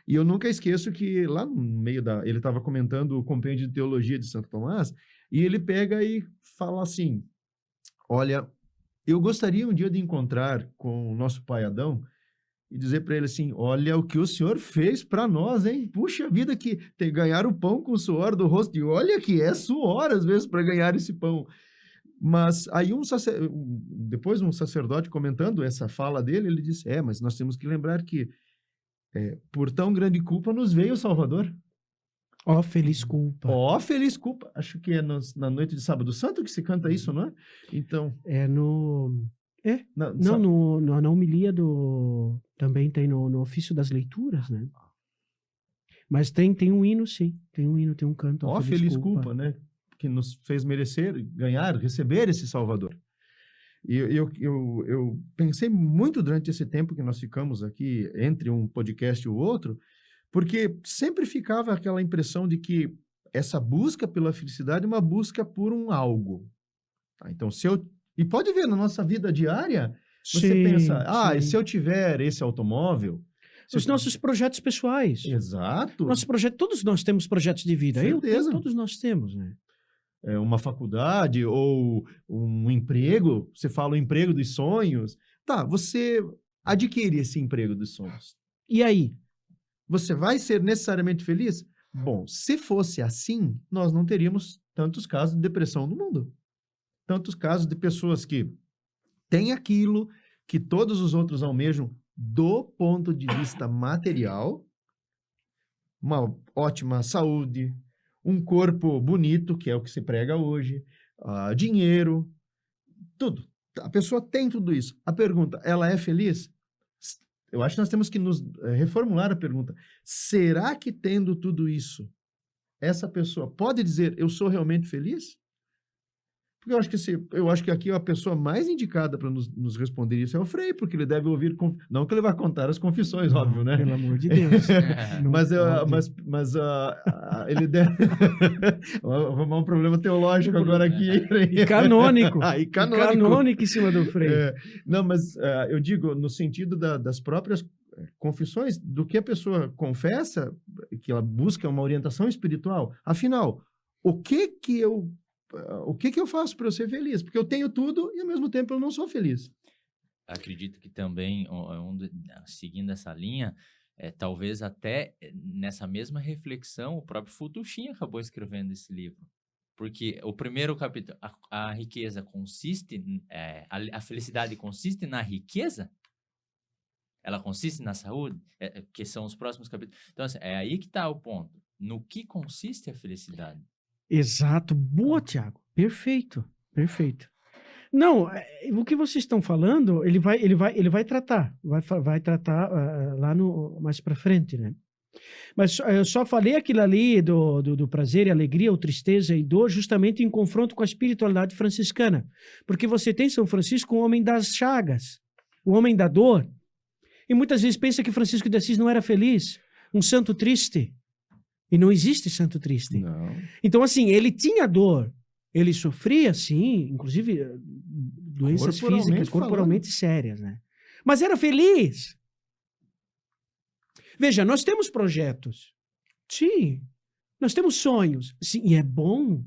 E eu nunca esqueço que lá no meio ele estava comentando o compêndio de teologia de Santo Tomás, e ele pega e fala assim, olha, eu gostaria um dia de encontrar com o nosso pai Adão e dizer para ele assim, olha o que o senhor fez para nós, hein? Puxa vida, que ganhar o pão com o suor do rosto, e olha que é suor às vezes para ganhar esse pão. Mas aí depois um sacerdote comentando essa fala dele, ele disse, mas nós temos que lembrar que por tão grande culpa nos veio o Salvador. Ó, feliz culpa. Ó, feliz culpa. Acho que é na noite de Sábado Santo que se canta isso, não é? Então... É no... na- Não, na homilia do... Também tem no ofício das leituras, né? Mas tem um hino, sim. Tem um hino, tem um canto. Ó, feliz culpa, né? Que nos fez merecer, ganhar, receber esse Salvador. E eu pensei muito durante esse tempo que nós ficamos aqui, entre um podcast e o outro, porque sempre ficava aquela impressão de que essa busca pela felicidade é uma busca por um algo. Tá? Então, e pode ver, na nossa vida diária, você pensa, e se eu tiver esse automóvel... Os nossos projetos pessoais. Exato. Nosso projeto, todos nós temos projetos de vida. Certeza. Todos nós temos, né? Uma faculdade ou um emprego, você fala o emprego dos sonhos. Tá, você adquire esse emprego dos sonhos. E aí? Você vai ser necessariamente feliz? Bom, se fosse assim, nós não teríamos tantos casos de depressão no mundo. Tantos casos de pessoas que têm aquilo que todos os outros almejam do ponto de vista material, uma ótima saúde, um corpo bonito, que é o que se prega hoje, dinheiro, tudo. A pessoa tem tudo isso. A pergunta, ela é feliz? Eu acho que nós temos que nos reformular a pergunta. Será que tendo tudo isso, essa pessoa pode dizer, eu sou realmente feliz? Porque eu acho que aqui a pessoa mais indicada para nos responder isso é o Frei, porque ele deve ouvir, não que ele vá contar as confissões, Não, óbvio, né? Pelo amor de Deus. mas ele deve... Vamos arrumar um problema teológico agora aqui, hein, Frei? E canônico. E canônico em cima do Frei. Não, mas eu digo no sentido das próprias confissões, do que a pessoa confessa, que ela busca uma orientação espiritual. Afinal, o que eu faço para eu ser feliz? Porque eu tenho tudo e, ao mesmo tempo, eu não sou feliz. Acredito que também, seguindo essa linha, talvez até nessa mesma reflexão, o próprio Futuchin acabou escrevendo esse livro. Porque o primeiro capítulo, a riqueza consiste, a felicidade consiste na riqueza? Ela consiste na saúde? Que são os próximos capítulos. Então, assim, é aí que está o ponto. No que consiste a felicidade? Exato. Boa, Tiago. Perfeito. Perfeito. Não, o que vocês estão falando, ele vai tratar. Vai tratar lá mais para frente, né? Mas eu só falei aquilo ali do prazer e alegria, ou tristeza e dor, justamente em confronto com a espiritualidade franciscana. Porque você tem São Francisco, o homem das chagas, o homem da dor. E muitas vezes pensa que Francisco de Assis não era feliz, um santo triste. E não existe santo triste. Não. Então, assim, ele tinha dor. Ele sofria, sim, inclusive doenças físicas, corporalmente sérias, né? Mas era feliz. Veja, nós temos projetos. Sim. Nós temos sonhos. Sim, e é bom.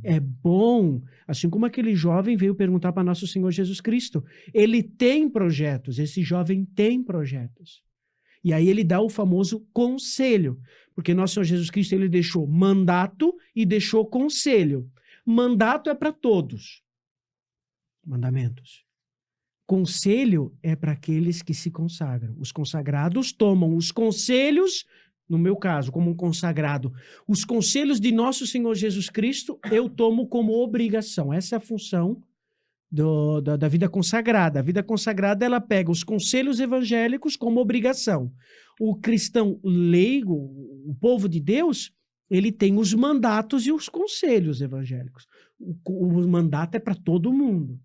É bom. Assim como aquele jovem veio perguntar para nosso Senhor Jesus Cristo. Ele tem projetos. Esse jovem tem projetos. E aí ele dá o famoso conselho. Porque nosso Senhor Jesus Cristo, ele deixou mandato e deixou conselho. Mandato é para todos. Mandamentos. Conselho é para aqueles que se consagram. Os consagrados tomam os conselhos, no meu caso, como um consagrado, os conselhos de nosso Senhor Jesus Cristo, eu tomo como obrigação. Essa é a função da vida consagrada. A vida consagrada, ela pega os conselhos evangélicos como obrigação. O cristão leigo, o povo de Deus, ele tem os mandatos e os conselhos evangélicos. O mandato é para todo mundo.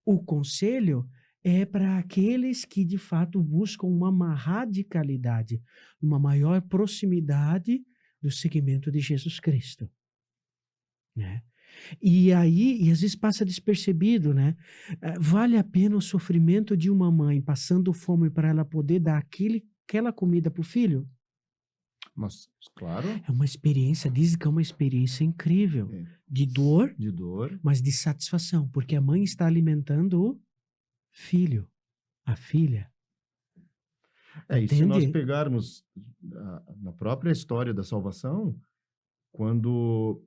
O conselho é para aqueles que, de fato, buscam uma radicalidade, uma maior proximidade do seguimento de Jesus Cristo. Né? E aí, às vezes passa despercebido, né? Vale a pena o sofrimento de uma mãe passando fome para ela poder dar aquela comida para o filho? Mas, claro. É uma experiência, dizem que é uma experiência incrível. De dor, mas de satisfação. Porque a mãe está alimentando o filho, a filha. E se nós pegarmos na própria história da salvação, quando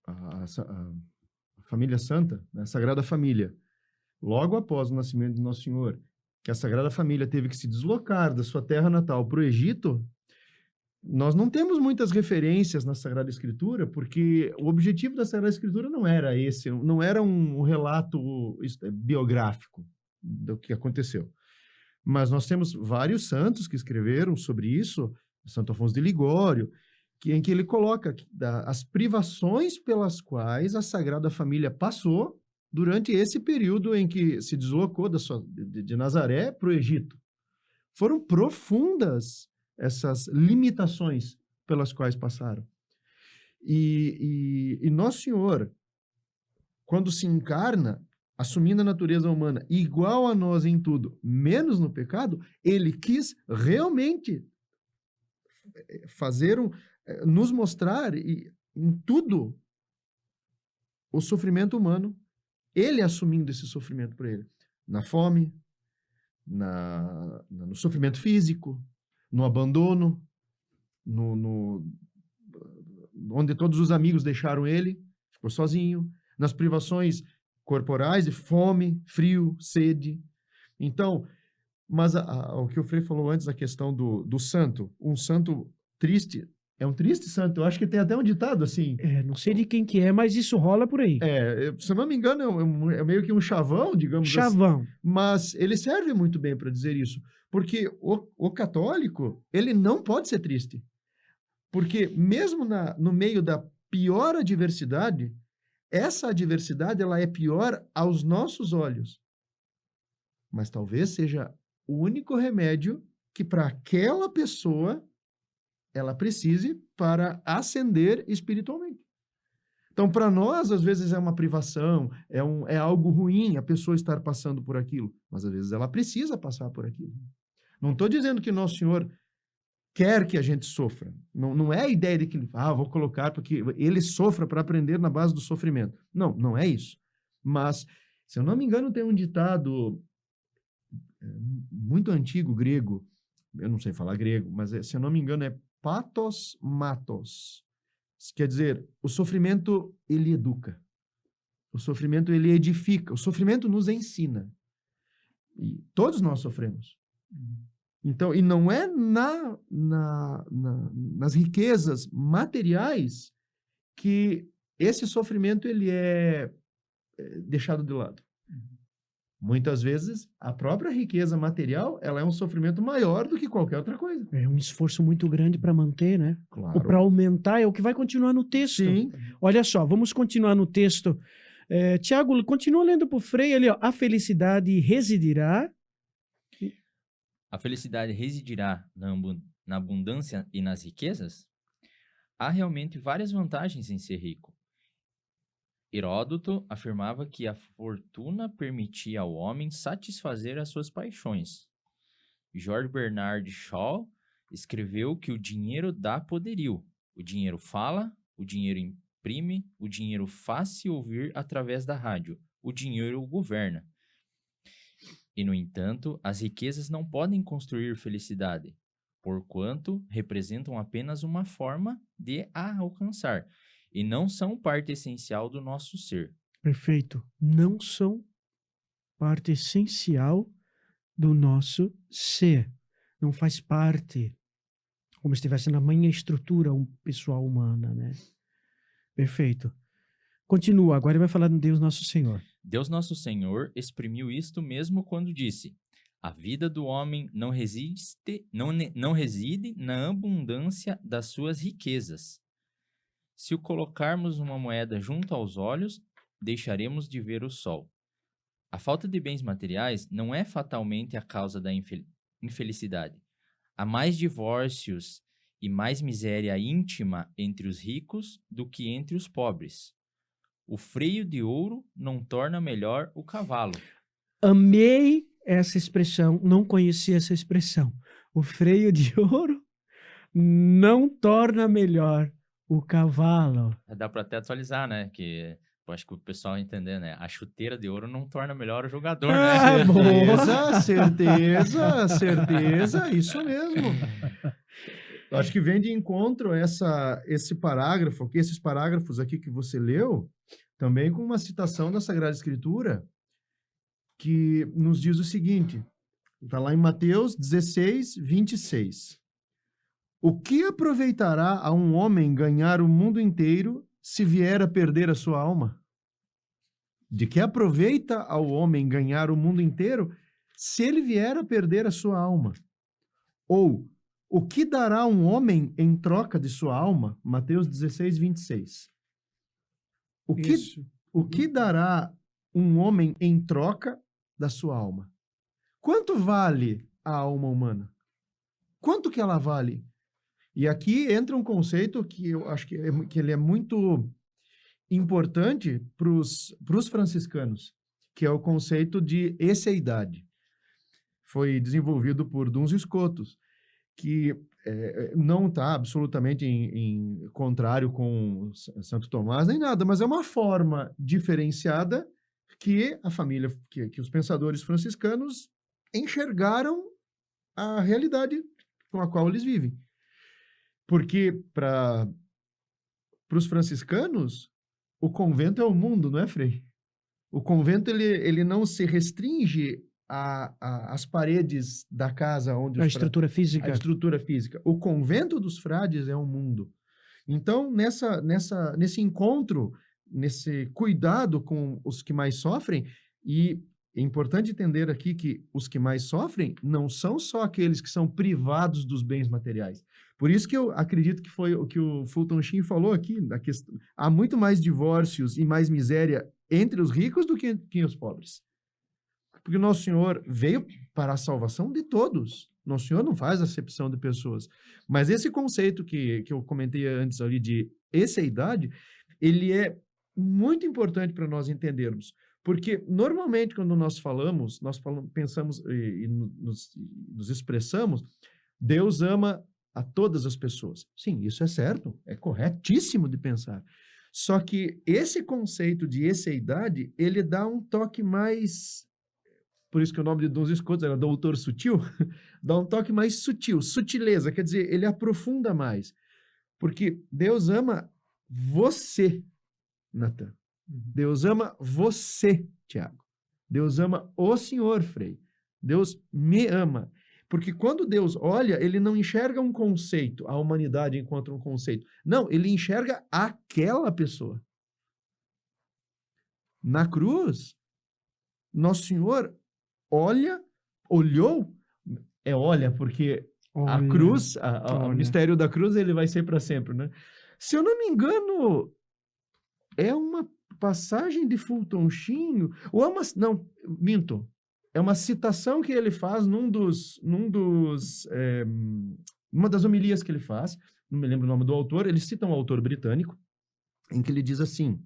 a família santa, a Sagrada Família, logo após o nascimento de Nosso Senhor, que a Sagrada Família teve que se deslocar da sua terra natal para o Egito, nós não temos muitas referências na Sagrada Escritura, porque o objetivo da Sagrada Escritura não era esse, não era um relato biográfico do que aconteceu. Mas nós temos vários santos que escreveram sobre isso, Santo Afonso de Ligório, em que ele coloca as privações pelas quais a Sagrada Família passou durante esse período em que se deslocou de Nazaré para o Egito. Foram profundas essas limitações pelas quais passaram. E Nosso Senhor, quando se encarna, assumindo a natureza humana igual a nós em tudo, menos no pecado, ele quis realmente nos mostrar em tudo o sofrimento humano, ele assumindo esse sofrimento por ele. Na fome, no sofrimento físico, no abandono, onde todos os amigos deixaram ele, ficou sozinho, nas privações corporais de fome, frio, sede. Então, mas o que o Frei falou antes, a questão do santo, um santo triste, é um triste santo, eu acho que tem até um ditado assim. Não sei de quem que é, mas isso rola por aí. Se eu não me engano, é meio que um chavão, digamos assim. Chavão. Mas ele serve muito bem para dizer isso, porque o católico, ele não pode ser triste. Porque mesmo no meio da pior adversidade, essa adversidade ela é pior aos nossos olhos. Mas talvez seja o único remédio que para aquela pessoa ela precise para ascender espiritualmente. Então, para nós, às vezes é uma privação, é algo ruim a pessoa estar passando por aquilo, mas às vezes ela precisa passar por aquilo. Não estou dizendo que Nosso Senhor quer que a gente sofra. Não é a ideia de que vou colocar porque ele sofra para aprender na base do sofrimento. Não é isso. Mas, se eu não me engano, tem um ditado muito antigo grego, eu não sei falar grego, mas se eu não me engano é patos matos. Quer dizer, o sofrimento ele educa. O sofrimento ele edifica. O sofrimento nos ensina. E todos nós sofremos. Então, e não é nas riquezas materiais que esse sofrimento ele é deixado de lado. Muitas vezes, a própria riqueza material, ela é um sofrimento maior do que qualquer outra coisa. É um esforço muito grande para manter, né? Claro. Ou para aumentar, é o que vai continuar no texto. Sim. Olha só, vamos continuar no texto. Tiago, continua lendo para o Frei ali, ó. A felicidade residirá... A felicidade residirá na abundância e nas riquezas? Há realmente várias vantagens em ser rico. Heródoto afirmava que a fortuna permitia ao homem satisfazer as suas paixões. George Bernard Shaw escreveu que o dinheiro dá poderio. O dinheiro fala, o dinheiro imprime, o dinheiro faz-se ouvir através da rádio. O dinheiro governa. E, no entanto, as riquezas não podem construir felicidade, porquanto representam apenas uma forma de a alcançar, e não são parte essencial do nosso ser. Perfeito. Não são parte essencial do nosso ser. Não faz parte, como se estivesse na minha estrutura pessoal humana, né? Perfeito. Continua, agora ele vai falar de Deus Nosso Senhor. Deus Nosso Senhor exprimiu isto mesmo quando disse: a vida do homem não reside na abundância das suas riquezas. Se o colocarmos uma moeda junto aos olhos, deixaremos de ver o sol. A falta de bens materiais não é fatalmente a causa da infelicidade. Há mais divórcios e mais miséria íntima entre os ricos do que entre os pobres. O freio de ouro não torna melhor o cavalo. Amei essa expressão, não conhecia essa expressão. O freio de ouro não torna melhor o cavalo. Dá para até atualizar, né? Que eu acho que o pessoal entender, né? A chuteira de ouro não torna melhor o jogador, né? Certeza, isso mesmo. Acho que vem de encontro esses parágrafos aqui que você leu, também com uma citação da Sagrada Escritura, que nos diz o seguinte, está lá em Mateus 16, 26. O que aproveitará a um homem ganhar o mundo inteiro se vier a perder a sua alma? De que aproveita ao homem ganhar o mundo inteiro se ele vier a perder a sua alma? Ou, o que dará um homem em troca de sua alma? Mateus 16, 26. Isso. O que dará um homem em troca da sua alma? Quanto vale a alma humana? Quanto que ela vale? E aqui entra um conceito que eu acho que ele é muito importante para os franciscanos, que é o conceito de esseidade. Foi desenvolvido por Duns Scotus, que não está absolutamente em contrário com Santo Tomás nem nada, mas é uma forma diferenciada que a família, que os pensadores franciscanos enxergaram a realidade com a qual eles vivem. Porque para os franciscanos, o convento é o mundo, não é, Frei? O convento ele não se restringe às paredes da casa onde A estrutura física. a estrutura física. O convento dos frades é um mundo. Então, nesse encontro, nesse cuidado com os que mais sofrem, e é importante entender aqui que os que mais sofrem não são só aqueles que são privados dos bens materiais. Por isso que eu acredito que foi o que o Fulton Sheen falou aqui, da questão, há muito mais divórcios e mais miséria entre os ricos do que entre os pobres. Porque o Nosso Senhor veio para a salvação de todos. Nosso Senhor não faz acepção de pessoas. Mas esse conceito que eu comentei antes ali de esseidade, ele é muito importante para nós entendermos. Porque, normalmente, quando nós pensamos e nos expressamos, Deus ama a todas as pessoas. Sim, isso é certo, é corretíssimo de pensar. Só que esse conceito de esseidade, ele dá um toque mais... Por isso que o nome de Duns Scotus era Doutor Sutil, dá um toque mais sutil, sutileza, quer dizer, ele aprofunda mais. Porque Deus ama você, Natan. Deus ama você, Tiago. Deus ama o Senhor, Frei. Deus me ama. Porque quando Deus olha, ele não enxerga um conceito, a humanidade encontra um conceito. Não, ele enxerga aquela pessoa. Na cruz, Nosso Senhor olhou, olha, porque a cruz, o mistério da cruz, ele vai ser para sempre, né? Se eu não me engano, é uma passagem de Fulton Sheen, ou é é uma citação que ele faz numa das homilias que ele faz, não me lembro o nome do autor, ele cita um autor britânico, em que ele diz assim,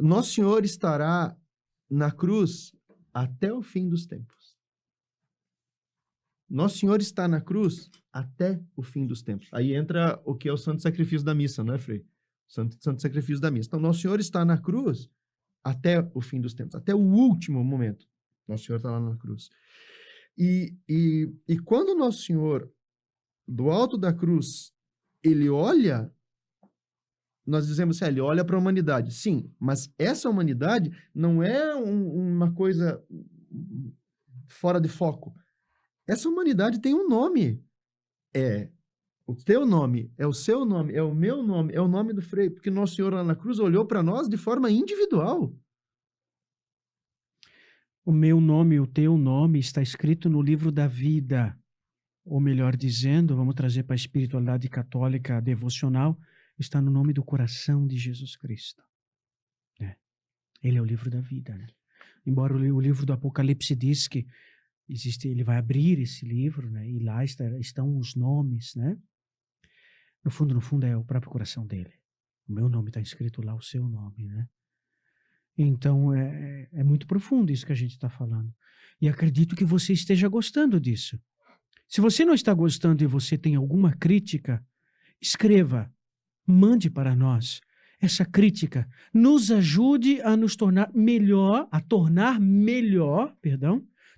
Nosso Senhor estará na cruz até o fim dos tempos. Nosso Senhor está na cruz até o fim dos tempos. Aí entra o que é o santo sacrifício da missa, não é, Frei? Santo sacrifício da missa. Então, Nosso Senhor está na cruz até o fim dos tempos, até o último momento. Nosso Senhor está lá na cruz. E quando Nosso Senhor, do alto da cruz, ele olha, nós dizemos assim, ele olha para a humanidade. Sim, mas essa humanidade não é uma coisa fora de foco. Essa humanidade tem um nome. É o teu nome, é o seu nome, é o meu nome, é o nome do Frei, porque Nosso Senhor lá na cruz olhou para nós de forma individual. O meu nome, o teu nome está escrito no livro da vida. Ou melhor dizendo, vamos trazer para a espiritualidade católica devocional, está no nome do coração de Jesus Cristo. Ele é o livro da vida. Né? Embora o livro do Apocalipse diz que ele vai abrir esse livro, né? E lá estão os nomes, né? No fundo é o próprio coração dele. O meu nome está escrito lá, o seu nome, né? Então, é muito profundo isso que a gente está falando. E acredito que você esteja gostando disso. Se você não está gostando e você tem alguma crítica, escreva, mande para nós. Essa crítica nos ajude a nos tornar melhor,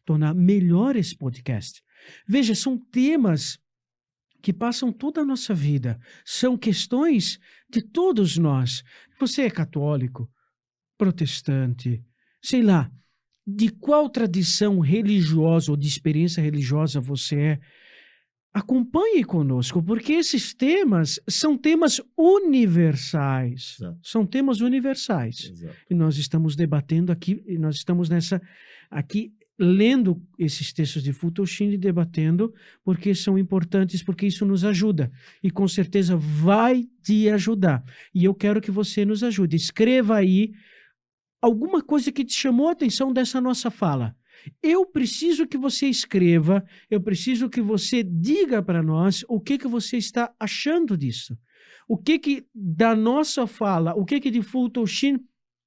tornar melhor esse podcast. Veja, são temas que passam toda a nossa vida. São questões de todos nós. Você é católico, protestante, sei lá, de qual tradição religiosa ou de experiência religiosa você é. acompanhe conosco, porque esses temas são temas universais. Exato. São temas universais. Exato. E nós estamos debatendo aqui, e nós estamos aqui lendo esses textos de Fulton Sheen e debatendo, porque são importantes, porque isso nos ajuda. E com certeza vai te ajudar. E eu quero que você nos ajude. Escreva aí alguma coisa que te chamou a atenção dessa nossa fala. Eu preciso que você escreva, eu preciso que você diga para nós o que você está achando disso. O que da nossa fala, o que de Fulton Sheen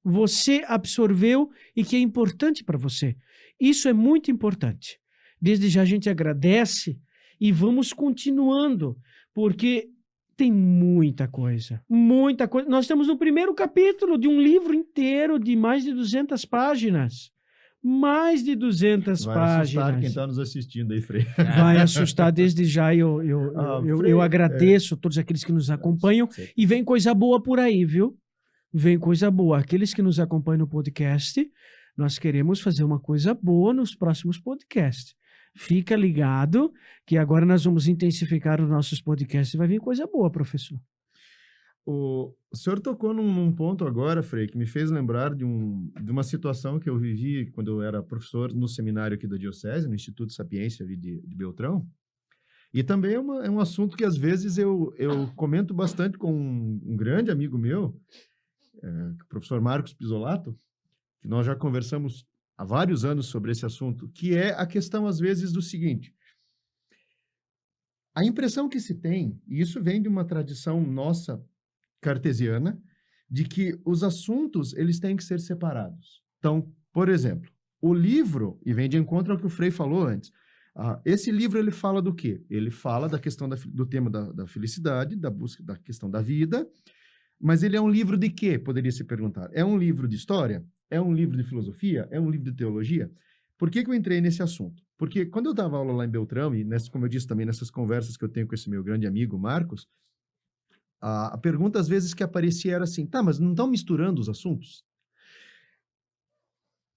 você absorveu e que é importante para você. Isso é muito importante. Desde já a gente agradece e vamos continuando, porque tem muita coisa, muita coisa. Nós estamos no primeiro capítulo de um livro inteiro de mais de 200 páginas. Mais de 200 Vai páginas. assustar quem está nos assistindo aí, Frei. Vai assustar desde já. Eu agradeço a todos aqueles que nos acompanham. Sim. E vem coisa boa por aí, viu? Vem coisa boa. Aqueles que nos acompanham no podcast, nós queremos fazer uma coisa boa nos próximos podcasts. Fica ligado que agora nós vamos intensificar os nossos podcasts e vai vir coisa boa, professor. O senhor tocou num ponto agora, Frei, que me fez lembrar de uma situação que eu vivi quando eu era professor no seminário aqui da Diocese, no Instituto Sapiência ali de Beltrão. E também é um assunto que, às vezes, eu comento bastante com um grande amigo meu, o professor Marcos Pisolato, que nós já conversamos há vários anos sobre esse assunto, que é a questão, às vezes, do seguinte. A impressão que se tem, e isso vem de uma tradição nossa cartesiana, de que os assuntos eles têm que ser separados. Então, por exemplo, o livro, e vem de encontro ao que o Frei falou antes, esse livro ele fala do quê? Ele fala da questão do tema da felicidade, da busca da questão da vida, mas ele é um livro de quê? Poderia se perguntar. É um livro de história? É um livro de filosofia? É um livro de teologia? Por que eu entrei nesse assunto? Porque quando eu dava aula lá em Beltrão, e como eu disse também nessas conversas que eu tenho com esse meu grande amigo Marcos, a pergunta, às vezes, que aparecia era assim, tá, mas não estão misturando os assuntos?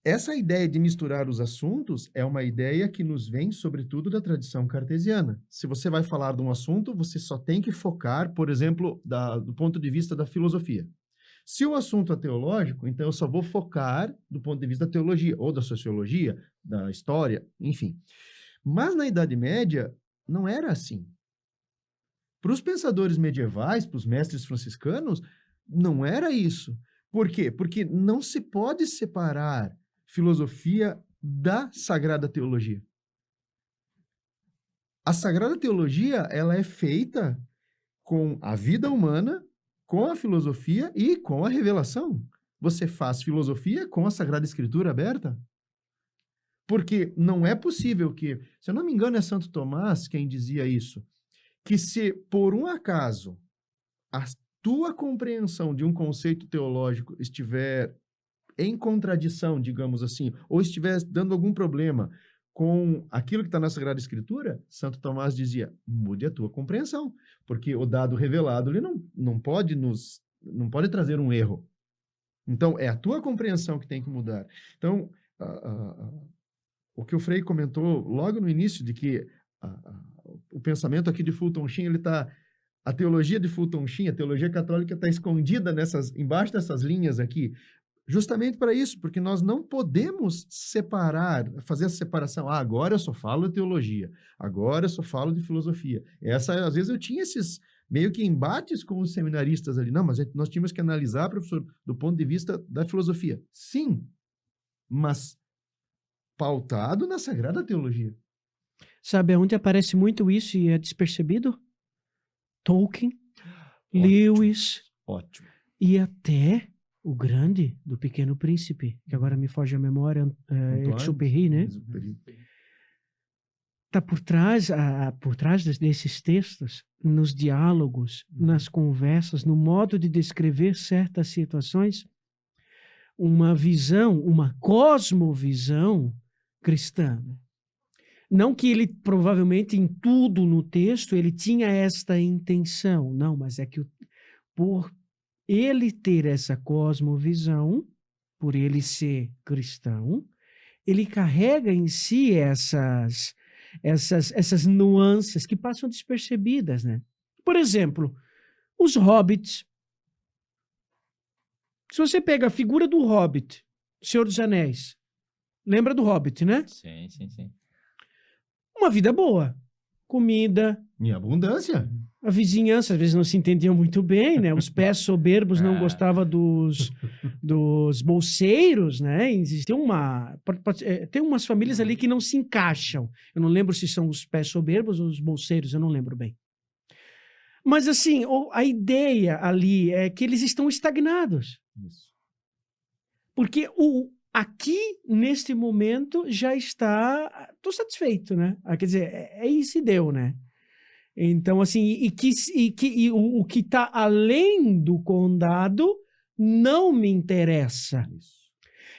Essa ideia de misturar os assuntos é uma ideia que nos vem, sobretudo, da tradição cartesiana. Se você vai falar de um assunto, você só tem que focar, por exemplo, do ponto de vista da filosofia. Se o assunto é teológico, então eu só vou focar do ponto de vista da teologia, ou da sociologia, da história, enfim. Mas na Idade Média, não era assim. Para os pensadores medievais, para os mestres franciscanos, não era isso. Por quê? Porque não se pode separar filosofia da Sagrada Teologia. A Sagrada Teologia, ela é feita com a vida humana, com a filosofia e com a revelação. Você faz filosofia com a Sagrada Escritura aberta? Porque não é possível que, se eu não me engano, é Santo Tomás quem dizia isso, que se, por um acaso, a tua compreensão de um conceito teológico estiver em contradição, digamos assim, ou estiver dando algum problema com aquilo que está na Sagrada Escritura, Santo Tomás dizia, mude a tua compreensão, porque o dado revelado ele não pode trazer um erro. Então, é a tua compreensão que tem que mudar. Então, o que o Frei comentou logo no início, de que o pensamento aqui de Fulton Sheen, a teologia de Fulton Sheen, a teologia católica está escondida embaixo dessas linhas aqui, justamente para isso, porque nós não podemos fazer essa separação. Agora eu só falo de teologia, agora eu só falo de filosofia. Às vezes eu tinha esses meio que embates com os seminaristas ali. Não, mas nós tínhamos que analisar, professor, do ponto de vista da filosofia. Sim, mas pautado na Sagrada Teologia. Sabe onde aparece muito isso e é despercebido? Tolkien, Lewis. Ótimo. E até o grande do Pequeno Príncipe, que agora me foge a memória, Exupéry, né? Está por trás desses textos, nos diálogos, nas conversas, no modo de descrever certas situações, uma visão, uma cosmovisão cristã. Não que ele, provavelmente, em tudo no texto, ele tinha esta intenção. Não, mas é que por ele ter essa cosmovisão, por ele ser cristão, ele carrega em si essas nuances que passam despercebidas, né? Por exemplo, os hobbits. Se você pega a figura do Hobbit, Senhor dos Anéis, lembra do Hobbit, né? Sim, sim, sim. Uma vida boa. Comida, Em abundância. a vizinhança, às vezes não se entendiam muito bem, né? Os pés soberbos não gostavam dos bolseiros, né? Existe tem umas famílias ali que não se encaixam. Eu não lembro se são os pés soberbos ou os bolseiros, eu não lembro bem. Mas, assim, a ideia ali é que eles estão estagnados. Isso. Porque aqui, neste momento, já está... Estou satisfeito, né? Quer dizer, é isso e deu, né? Então, assim, o que está além do condado não me interessa. Isso.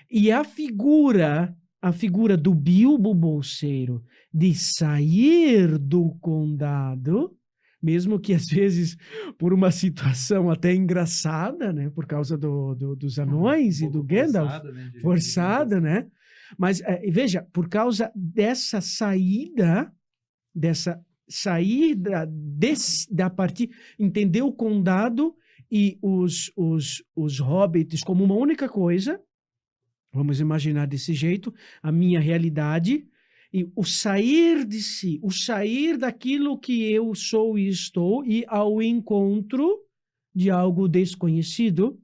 E a figura do Bilbo Bolseiro de sair do condado, mesmo que às vezes por uma situação até engraçada, né, por causa dos anões e do Gandalf, forçada, né? Mas veja, por causa dessa saída, da parte, entender o condado e os hobbits como uma única coisa, vamos imaginar desse jeito, a minha realidade, e o sair de si, o sair daquilo que eu sou e estou, e ao encontro de algo desconhecido.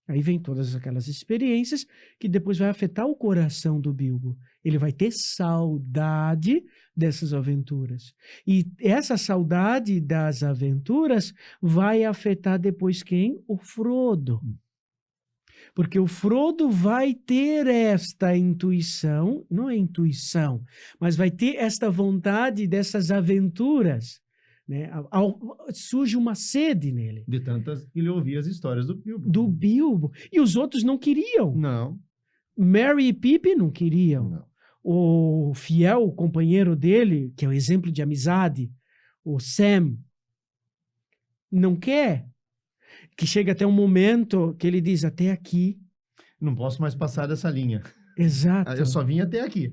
Aí vem todas aquelas experiências que depois vai afetar o coração do Bilbo. Ele vai ter saudade dessas aventuras. E essa saudade das aventuras vai afetar depois quem? O Frodo. Porque o Frodo vai ter esta intuição, não é intuição, mas vai ter esta vontade dessas aventuras. Né? Surge uma sede nele. De tantas que ele ouvia as histórias do Bilbo. Do Bilbo. E os outros não queriam. Não. Merry e Pippin não queriam. Não. O fiel companheiro dele, que é o exemplo de amizade, o Sam, não quer. Que chega até um momento que ele diz, até aqui. Não posso mais passar dessa linha. Exato. Eu só vim até aqui.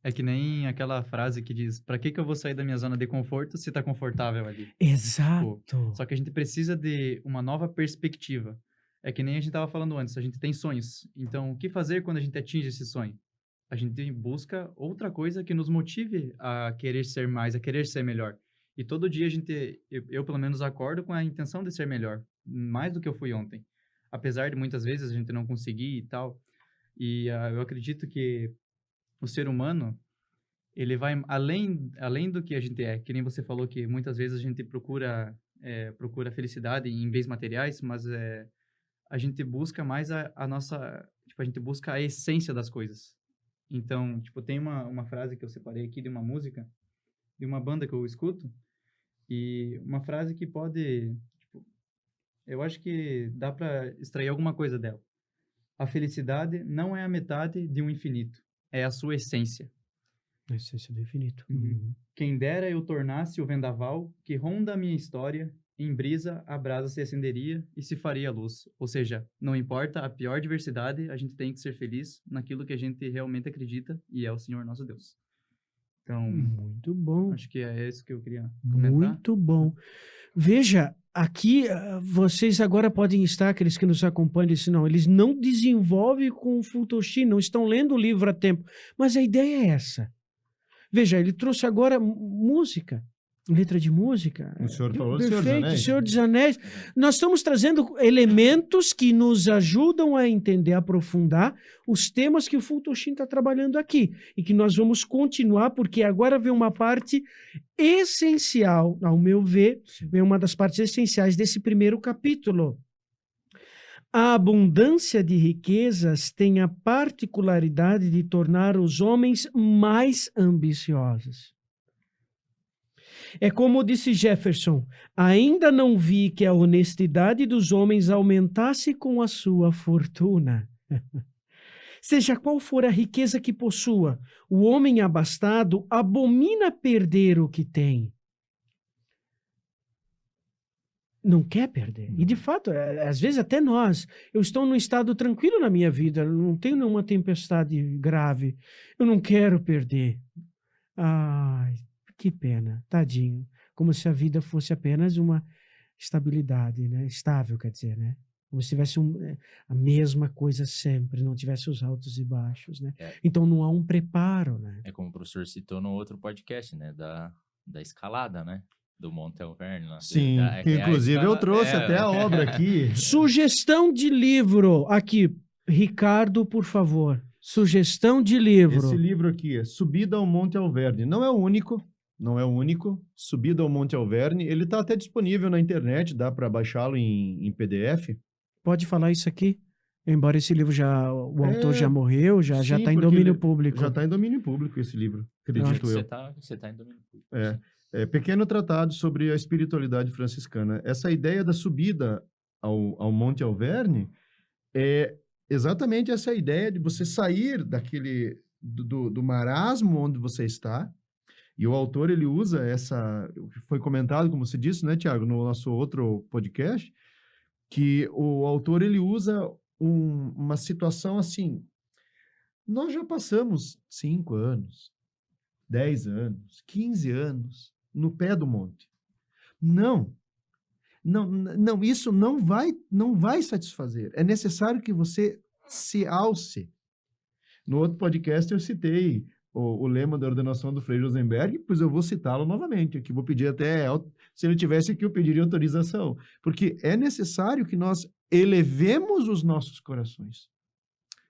É que nem aquela frase que diz, pra que eu vou sair da minha zona de conforto se tá confortável ali? Exato. Só que a gente precisa de uma nova perspectiva. É que nem a gente tava falando antes, a gente tem sonhos. Então, o que fazer quando a gente atinge esse sonho? A gente busca outra coisa que nos motive a querer ser mais, a querer ser melhor. E todo dia eu pelo menos acordo com a intenção de ser melhor, mais do que eu fui ontem. Apesar de muitas vezes a gente não conseguir e tal. E eu acredito que o ser humano, ele vai além do que a gente é. Que nem você falou que muitas vezes a gente procura felicidade em bens materiais, mas a gente busca mais a nossa... Tipo, a gente busca a essência das coisas. Então, tipo, tem uma frase que eu separei aqui de uma música, de uma banda que eu escuto, e uma frase que pode... Tipo, eu acho que dá para extrair alguma coisa dela. A felicidade não é a metade de um infinito, é a sua essência. A essência do infinito. Uhum. Quem dera eu tornasse o vendaval que ronda a minha história, em brisa a brasa se acenderia e se faria luz. Ou seja, não importa a pior diversidade, a gente tem que ser feliz naquilo que a gente realmente acredita e é o Senhor nosso Deus. Então, muito bom. Acho que é isso que eu queria comentar. Muito bom. Veja, aqui vocês agora podem estar, aqueles que nos acompanham, não, eles não desenvolvem com o Futoshi, não estão lendo o livro a tempo, mas a ideia é essa. Veja, ele trouxe agora música, letra de música. O senhor falou perfeito, do Senhor dos Anéis. Senhor dos Anéis. Nós estamos trazendo elementos que nos ajudam a entender, a aprofundar os temas que o Futoshi está trabalhando aqui. E que nós vamos continuar, porque agora vem uma parte essencial, ao meu ver, vem uma das partes essenciais desse primeiro capítulo. A abundância de riquezas tem a particularidade de tornar os homens mais ambiciosos. É como disse Jefferson, ainda não vi que a honestidade dos homens aumentasse com a sua fortuna. Seja qual for a riqueza que possua, o homem abastado abomina perder o que tem. Não quer perder. E, de fato, às vezes até nós. Eu estou num estado tranquilo na minha vida, não tenho nenhuma tempestade grave. Eu não quero perder. Ai, que pena, tadinho. Como se a vida fosse apenas uma estabilidade, né? Estável, quer dizer, né? Como se tivesse a mesma coisa sempre, não tivesse os altos e baixos, né? É. Então não há um preparo, né? É como o professor citou no outro podcast, né? Da escalada, né? Do Monte Alverne. Lá. Sim, Da- que é a inclusive eu escala- trouxe até a obra aqui. Sugestão de livro. Aqui, Ricardo, por favor. Sugestão de livro. Esse livro aqui é Subida ao Monte Alverne. Não é o único, não é o único. Subida ao Monte Alverne. Ele está até disponível na internet, dá para baixá-lo em PDF. Pode falar isso aqui? Embora esse livro o autor já morreu, já Sim, está em porque domínio ele público. Já está em domínio público esse livro, acredito eu. Você tá em domínio público. Pequeno tratado sobre a espiritualidade franciscana. Essa ideia da subida ao Monte Alverne é exatamente essa ideia de você sair do marasmo onde você está. E o autor, ele usa foi comentado, como você disse, né, Tiago, no nosso outro podcast, que o autor, ele usa uma situação assim, nós já passamos 5 anos, 10 anos, 15 anos no pé do monte. Não, isso não vai satisfazer. É necessário que você se alce. No outro podcast eu citei o lema da ordenação do Frei Josenberg, pois eu vou citá-lo novamente. Aqui vou pedir até, se ele tivesse aqui, eu pediria autorização. Porque é necessário que nós elevemos os nossos corações.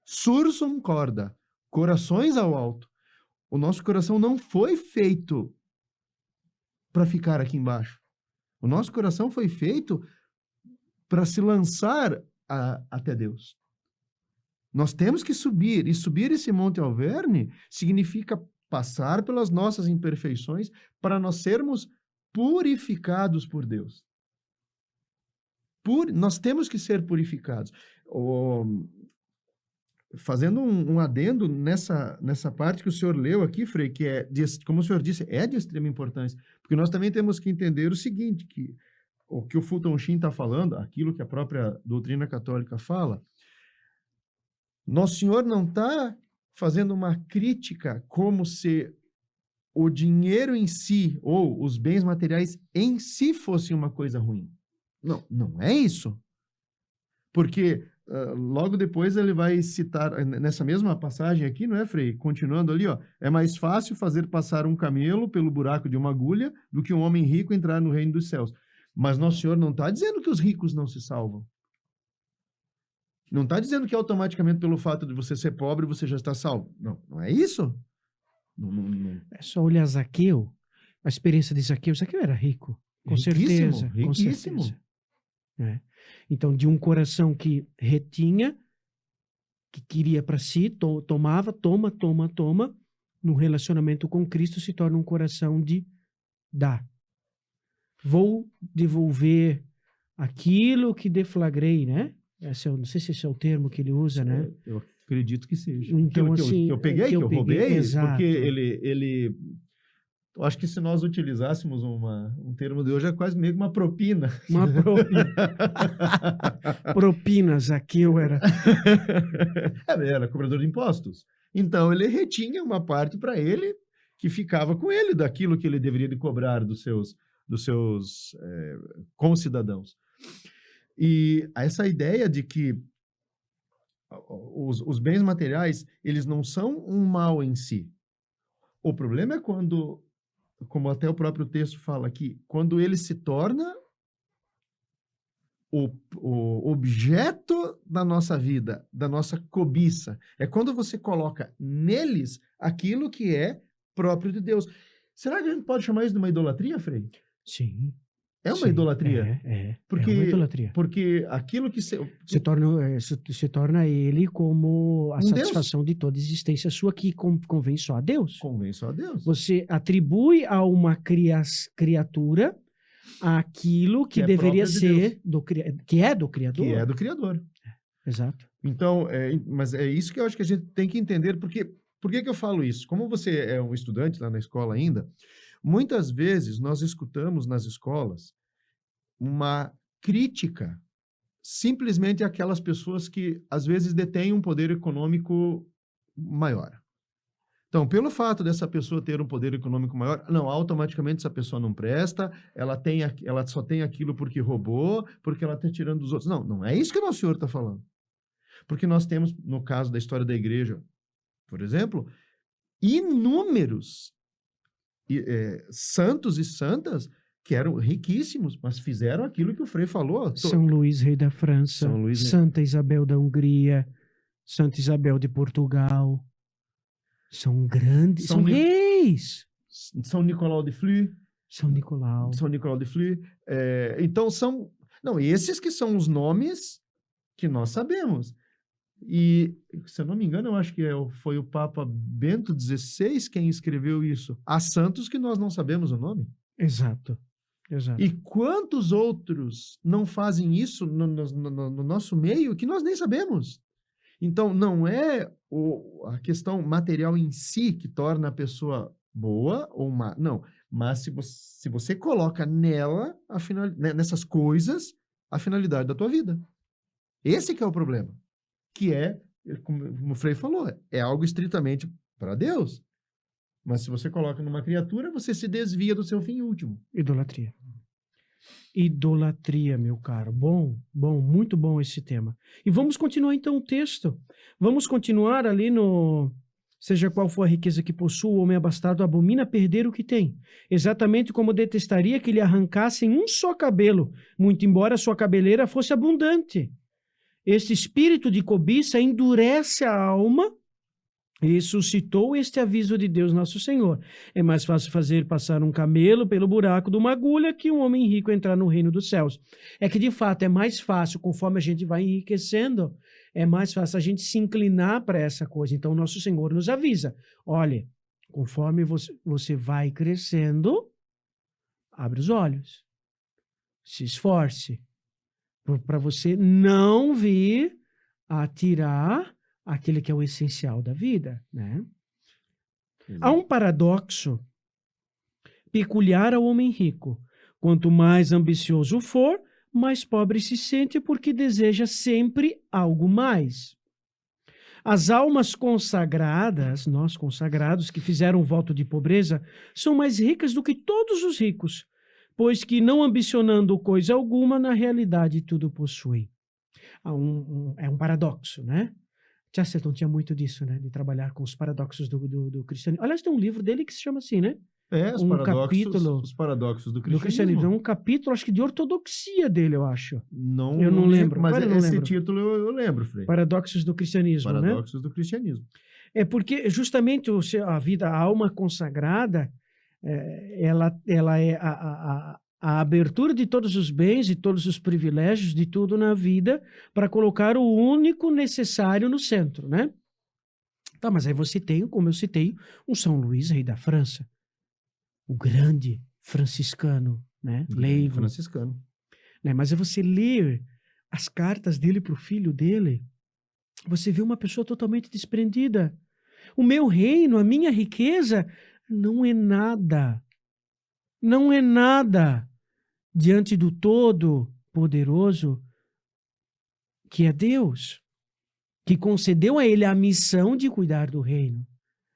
Sursum corda, corações ao alto. O nosso coração não foi feito para ficar aqui embaixo. O nosso coração foi feito para se lançar até Deus. Nós temos que subir, e subir esse Monte Alverne significa passar pelas nossas imperfeições para nós sermos purificados por Deus. Nós temos que ser purificados. Fazendo um adendo nessa parte que o senhor leu aqui, Frei, que como o senhor disse, é de extrema importância, porque nós também temos que entender o seguinte, que o que o Fulton Sheen está falando, aquilo que a própria doutrina católica fala, Nosso Senhor não está fazendo uma crítica como se o dinheiro em si, ou os bens materiais em si fossem uma coisa ruim. Não é isso. Porque logo depois ele vai citar, nessa mesma passagem aqui, não é, Frei? Continuando ali, ó, é mais fácil fazer passar um camelo pelo buraco de uma agulha do que um homem rico entrar no reino dos céus. Mas Nosso Senhor não está dizendo que os ricos não se salvam. Não está dizendo que automaticamente pelo fato de você ser pobre você já está salvo. Não é isso. Não. É só olhar Zaqueu, a experiência de Zaqueu. Zaqueu era rico, com certeza. Riquíssimo. Com certeza. É. Então, de um coração que retinha, que queria para si, toma, num relacionamento com Cristo se torna um coração de dar. Vou devolver aquilo que deflagrei, né? Não sei se esse é o termo que ele usa, né? Eu acredito que seja. Então, que eu peguei, que eu roubei, exato. Porque ele... Eu acho que se nós utilizássemos um termo de hoje, é quase meio que uma propina. Uma propina. Propinas, aqui eu era. Era cobrador de impostos. Então, ele retinha uma parte para ele que ficava com ele daquilo que ele deveria de cobrar dos seus concidadãos. E essa ideia de que os bens materiais, eles não são um mal em si. O problema é quando, como até o próprio texto fala aqui, quando ele se torna o objeto da nossa vida, da nossa cobiça. É quando você coloca neles aquilo que é próprio de Deus. Será que a gente pode chamar isso de uma idolatria, Frei? Sim. É uma idolatria. Porque, é uma idolatria. Porque aquilo que... Se torna ele como a satisfação Deus. de toda existência sua, que convém só a Deus. Convém só a Deus. Você atribui a uma criatura aquilo que deveria ser que é do Criador. Que é do Criador. Exato. Então, mas é isso que eu acho que a gente tem que entender, porque por que eu falo isso? Como você é um estudante lá na escola ainda, muitas vezes nós escutamos nas escolas uma crítica simplesmente àquelas pessoas que às vezes detêm um poder econômico maior. Então, pelo fato dessa pessoa ter um poder econômico maior, não, automaticamente essa pessoa não presta, ela só tem aquilo porque roubou, porque ela está tirando dos outros. Não, não é isso que o nosso Senhor está falando. Porque nós temos, no caso da história da igreja, por exemplo, inúmeros santos e santas que eram riquíssimos, mas fizeram aquilo que o Frei falou. São Luís, rei da França, São Luís, Santa Isabel da Hungria, Santa Isabel de Portugal. São grandes, são reis. São Nicolau de Flux. São Nicolau. São Nicolau de Flux. Então, não, esses que são os nomes que nós sabemos. E, se eu não me engano, eu acho que foi o Papa Bento XVI quem escreveu isso. Há santos que nós não sabemos o nome. Exato. Exato. E quantos outros não fazem isso no nosso meio que nós nem sabemos? Então, não é a questão material em si que torna a pessoa boa ou má. Não. Mas se você coloca nessas coisas, a finalidade da tua vida. Esse que é o problema. Que é, como o Frei falou, é algo estritamente para Deus. Mas se você coloca numa criatura, você se desvia do seu fim último. Idolatria. Idolatria, meu caro. Bom, muito bom esse tema. E vamos continuar então o texto. Vamos continuar ali no... Seja qual for a riqueza que possua, o homem abastado abomina perder o que tem. Exatamente como detestaria que lhe arrancassem um só cabelo, muito embora sua cabeleira fosse abundante. Este espírito de cobiça endurece a alma e suscitou este aviso de Deus Nosso Senhor. É mais fácil fazer passar um camelo pelo buraco de uma agulha que um homem rico entrar no reino dos céus. É que, de fato, é mais fácil, conforme a gente vai enriquecendo, é mais fácil a gente se inclinar para essa coisa. Então, Nosso Senhor nos avisa. Olha, conforme você vai crescendo, abre os olhos. Se esforce. Para você não vir a tirar aquele que é o essencial da vida, né? Há um paradoxo peculiar ao homem rico. Quanto mais ambicioso for, mais pobre se sente porque deseja sempre algo mais. As almas consagradas, nós consagrados que fizeram voto de pobreza, são mais ricas do que todos os ricos, pois que, não ambicionando coisa alguma, na realidade tudo possuem. É um paradoxo, né? Chesterton tinha muito disso, né? De trabalhar com os paradoxos do cristianismo. Aliás, tem um livro dele que se chama assim, né? Os paradoxos do cristianismo. É um capítulo, acho que de ortodoxia dele, eu acho. Eu não lembro. Mas esse título eu lembro, Frei. Paradoxos do cristianismo, Paradoxos do cristianismo. É porque justamente a alma consagrada, ela é a abertura de todos os bens e todos os privilégios de tudo na vida para colocar o único necessário no centro, né? Tá, mas aí você tem, como eu citei, um São Luís, rei da França, o grande franciscano, né? Leigo. Franciscano. Né? Mas aí você lê as cartas dele para o filho dele, você vê uma pessoa totalmente desprendida. O meu reino, a minha riqueza, não é nada. Não é nada diante do Todo-Poderoso, que é Deus, que concedeu a ele a missão de cuidar do reino,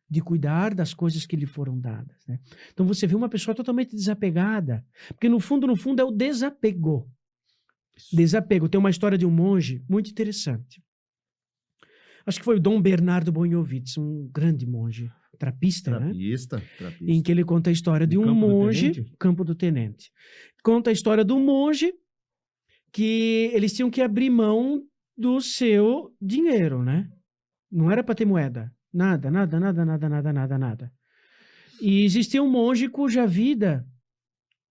de cuidar das coisas que lhe foram dadas, né? Então você vê uma pessoa totalmente desapegada, porque no fundo é o desapego. Desapego. Tem uma história de um monge muito interessante. Acho que foi o Dom Bernardo Bonhovitz, um grande monge, trapista, né? Em que ele conta a história de um monge, Campo do Tenente. Conta a história do monge que eles tinham que abrir mão do seu dinheiro, né? Não era para ter moeda. Nada. E existia um monge cuja vida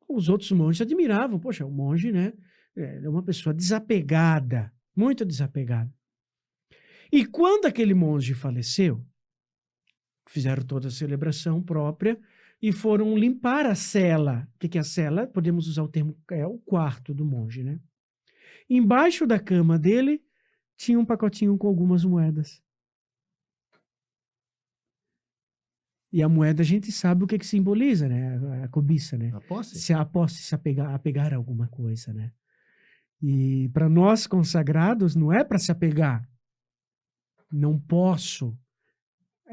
os outros monges admiravam. Poxa, o monge, né? É uma pessoa desapegada, muito desapegada. E quando aquele monge faleceu, fizeram toda a celebração própria e foram limpar a cela. O que é a cela? Podemos usar o termo, é o quarto do monge, né? Embaixo da cama dele tinha um pacotinho com algumas moedas. E a moeda a gente sabe o que simboliza, né? A cobiça, né? A posse. A posse, se apegar a alguma coisa, né? E para nós consagrados não é para se apegar. Não posso.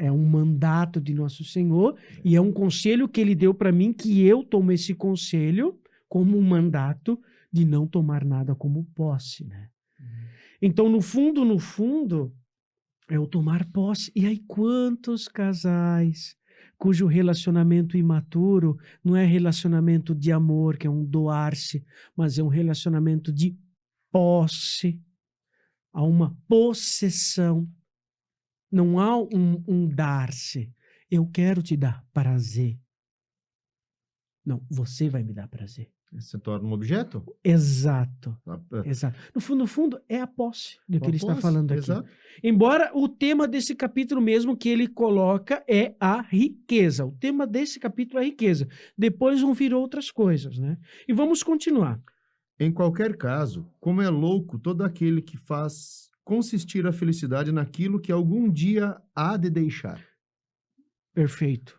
É um mandato de Nosso Senhor e é um conselho que ele deu para mim, que eu tomo esse conselho como um mandato de não tomar nada como posse, né? Então, no fundo, é o tomar posse. E aí, quantos casais cujo relacionamento imaturo não é relacionamento de amor, que é um doar-se, mas é um relacionamento de posse, há uma possessão. Não há um dar-se. Eu quero te dar prazer. Não, você vai me dar prazer. Se torna um objeto? Exato. Ah, Exato. No fundo, é a posse do que uma ele está posse, falando aqui. exato. Embora o tema desse capítulo mesmo que ele coloca é a riqueza. O tema desse capítulo é a riqueza. Depois vão vir outras coisas, né? E vamos continuar. Em qualquer caso, como é louco todo aquele que faz consistir a felicidade naquilo que algum dia há de deixar. Perfeito.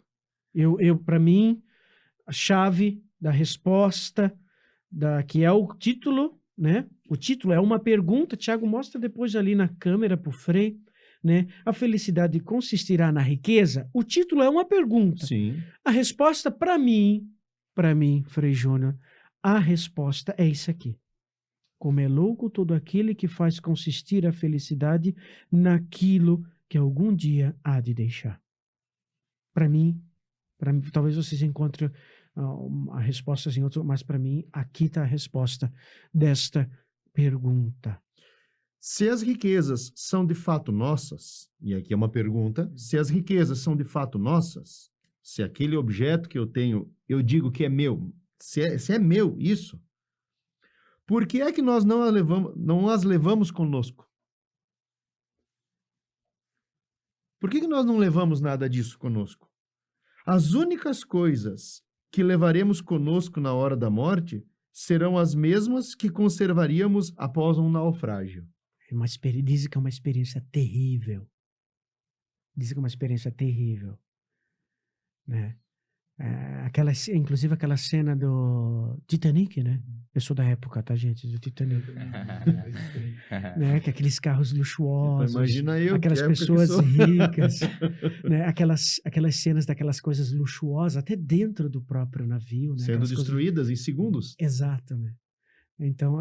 Para mim, a chave da resposta, que é o título, né? O título é uma pergunta. Tiago, mostra depois ali na câmera para o Frei, né? A felicidade consistirá na riqueza? O título é uma pergunta. Sim. A resposta, para mim, Frei Júnior, a resposta é isso aqui. Como é louco todo aquele que faz consistir a felicidade naquilo que algum dia há de deixar. Para mim, talvez vocês encontrem a resposta em outro, mas para mim, aqui está a resposta desta pergunta. Se as riquezas são de fato nossas, e aqui é uma pergunta, se as riquezas são de fato nossas, se aquele objeto que eu tenho, eu digo que é meu, se é meu isso, por que é que nós não as levamos conosco? Por que nós não levamos nada disso conosco? As únicas coisas que levaremos conosco na hora da morte serão as mesmas que conservaríamos após um naufrágio. Dizem que é uma experiência terrível. Né? Inclusive aquela cena do Titanic, né? Eu sou da época, tá, gente? Do Titanic. Né? Que aqueles carros luxuosos. Então, imagina eu, aquelas pessoas ricas. Né? Aquelas cenas daquelas coisas luxuosas, até dentro do próprio navio. Né? Sendo aquelas destruídas coisas... em segundos. Exato, né? Então,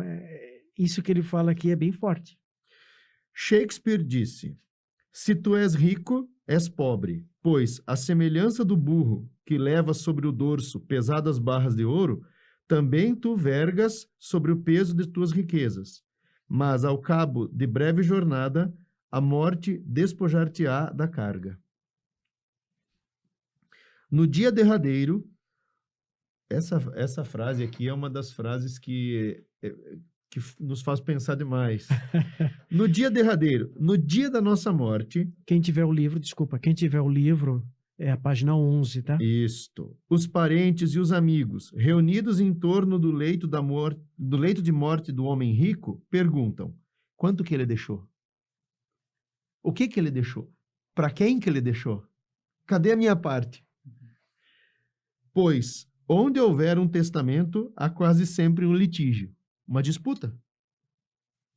isso que ele fala aqui é bem forte. Shakespeare disse: se tu és rico, és pobre, pois, à semelhança do burro que leva sobre o dorso pesadas barras de ouro, também tu vergas sobre o peso de tuas riquezas. Mas, ao cabo de breve jornada, a morte despojar-te-á da carga. No dia derradeiro, essa frase aqui é uma das frases que nos faz pensar demais. No dia derradeiro, no dia da nossa morte... Quem tiver o livro, é a página 11, tá? Isto. Os parentes e os amigos, reunidos em torno do leito de morte do homem rico, perguntam: quanto que ele deixou? O que ele deixou? Para quem que ele deixou? Cadê a minha parte? Pois, onde houver um testamento, há quase sempre um litígio, uma disputa.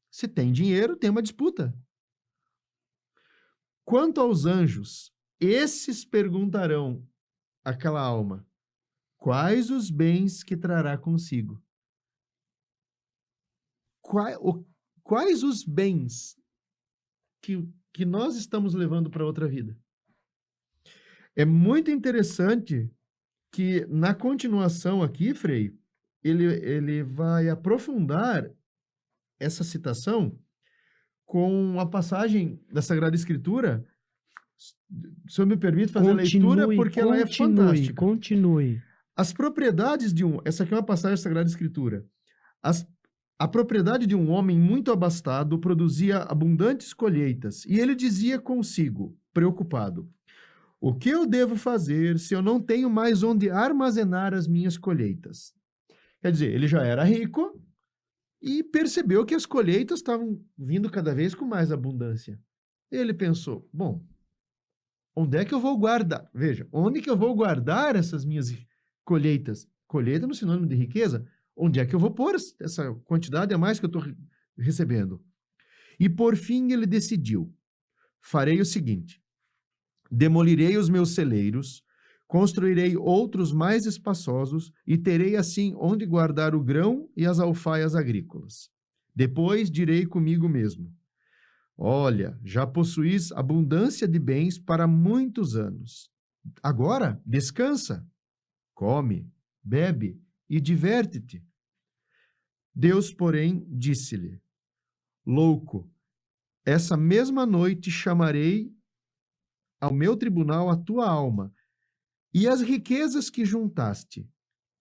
Se tem dinheiro, tem uma disputa. Quanto aos anjos, esses perguntarão àquela alma: quais os bens que trará consigo? Quais os bens que nós estamos levando para outra vida? É muito interessante que, na continuação aqui, Frei, ele vai aprofundar essa citação com a passagem da Sagrada Escritura. O senhor me permite fazer a leitura, porque ela é fantástica. Continue. As propriedades de essa aqui é uma passagem da Sagrada Escritura. A propriedade de um homem muito abastado produzia abundantes colheitas, e ele dizia consigo, preocupado: o que eu devo fazer se eu não tenho mais onde armazenar as minhas colheitas? Quer dizer, ele já era rico e percebeu que as colheitas estavam vindo cada vez com mais abundância. Ele pensou: bom, onde é que eu vou guardar? Veja, onde que eu vou guardar essas minhas colheitas? Colheita no sinônimo de riqueza. Onde é que eu vou pôr essa quantidade a mais que eu estou recebendo? E por fim ele decidiu: farei o seguinte, Demolirei os meus celeiros, construirei outros mais espaçosos e terei assim onde guardar o grão e as alfaias agrícolas. Depois direi comigo mesmo: olha, já possuís abundância de bens para muitos anos. Agora, descansa, come, bebe e diverte-te. Deus, porém, disse-lhe: louco, essa mesma noite chamarei ao meu tribunal a tua alma, e as riquezas que juntaste,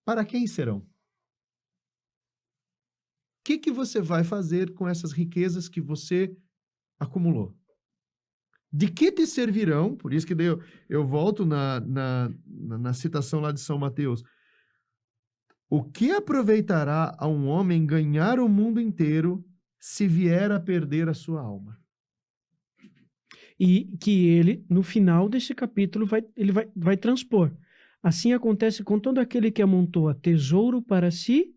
para quem serão? O que você vai fazer com essas riquezas que você acumulou? De que te servirão? Por isso que eu volto na citação lá de São Mateus. O que aproveitará a um homem ganhar o mundo inteiro se vier a perder a sua alma? E que ele, no final desse capítulo, ele vai transpor. Assim acontece com todo aquele que amontoa tesouro para si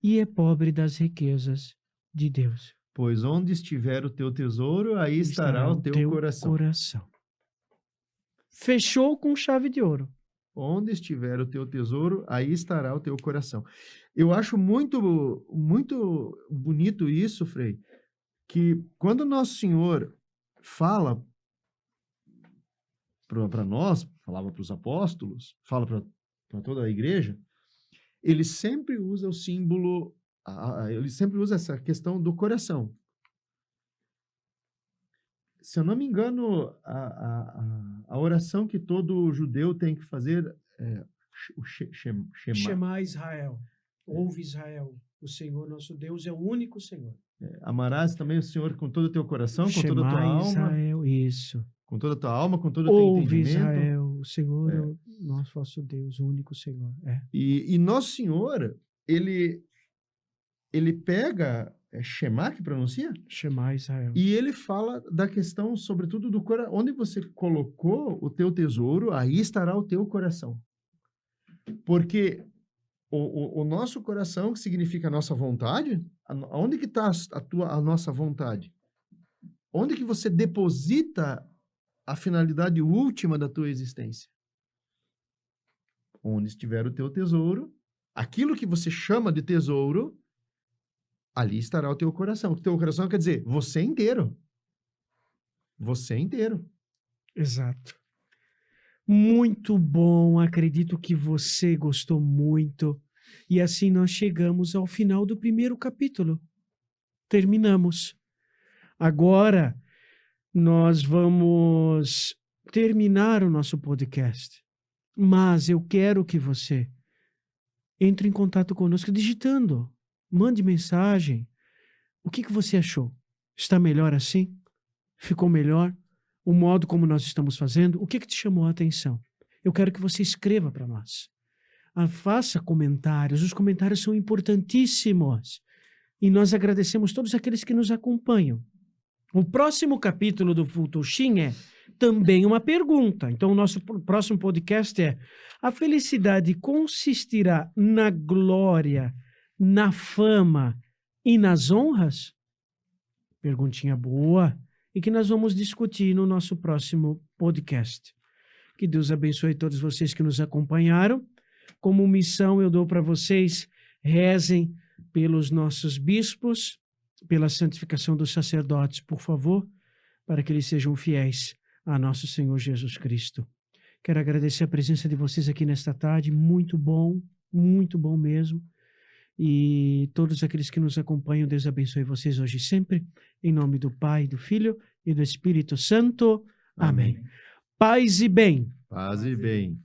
e é pobre das riquezas de Deus. Pois onde estiver o teu tesouro, aí estará o teu coração. Fechou com chave de ouro. Onde estiver o teu tesouro, aí estará o teu coração. Eu acho muito, muito bonito isso, Frei, que quando Nosso Senhor fala para nós, falava para os apóstolos, fala para toda a igreja, ele sempre usa o símbolo, ele sempre usa essa questão do coração. Se eu não me engano, a oração que todo judeu tem que fazer é o Shema. Shema Israel. Ouve Israel. O Senhor nosso Deus é o único Senhor. Amarás também o Senhor com todo o teu coração, com toda a tua Shema alma. Israel, isso. Com toda a tua alma, com todo o teu Ouve entendimento. Israel, o Senhor é o nosso Deus, o único Senhor. E Nosso Senhor, ele pega Shema, que pronuncia? Shema Israel. E ele fala da questão, sobretudo, do coração. Onde você colocou o teu tesouro, aí estará o teu coração. Porque o nosso coração, que significa a nossa vontade, onde que está a nossa vontade? Onde que você deposita a finalidade última da tua existência? Onde estiver o teu tesouro, aquilo que você chama de tesouro, ali estará o teu coração. O teu coração quer dizer você inteiro. Você inteiro. Exato. Muito bom, acredito que você gostou muito. E assim nós chegamos ao final do primeiro capítulo. Terminamos. Agora nós vamos terminar o nosso podcast. Mas eu quero que você entre em contato conosco digitando. Mande mensagem. O que você achou? Está melhor assim? Ficou melhor? O modo como nós estamos fazendo? O que te chamou a atenção? Eu quero que você escreva para nós. Faça comentários. Os comentários são importantíssimos. E nós agradecemos todos aqueles que nos acompanham. O próximo capítulo do Futushim é também uma pergunta. Então, o nosso próximo podcast é: a felicidade consistirá na glória, na fama e nas honras? Perguntinha boa e que nós vamos discutir no nosso próximo podcast. Que Deus abençoe todos vocês que nos acompanharam. Como missão eu dou para vocês, rezem pelos nossos bispos, pela santificação dos sacerdotes, por favor, para que eles sejam fiéis a nosso Senhor Jesus Cristo. Quero agradecer a presença de vocês aqui nesta tarde, muito bom mesmo. E todos aqueles que nos acompanham, Deus abençoe vocês hoje e sempre, em nome do Pai, do Filho e do Espírito Santo. Amém. Paz e bem. Paz e bem.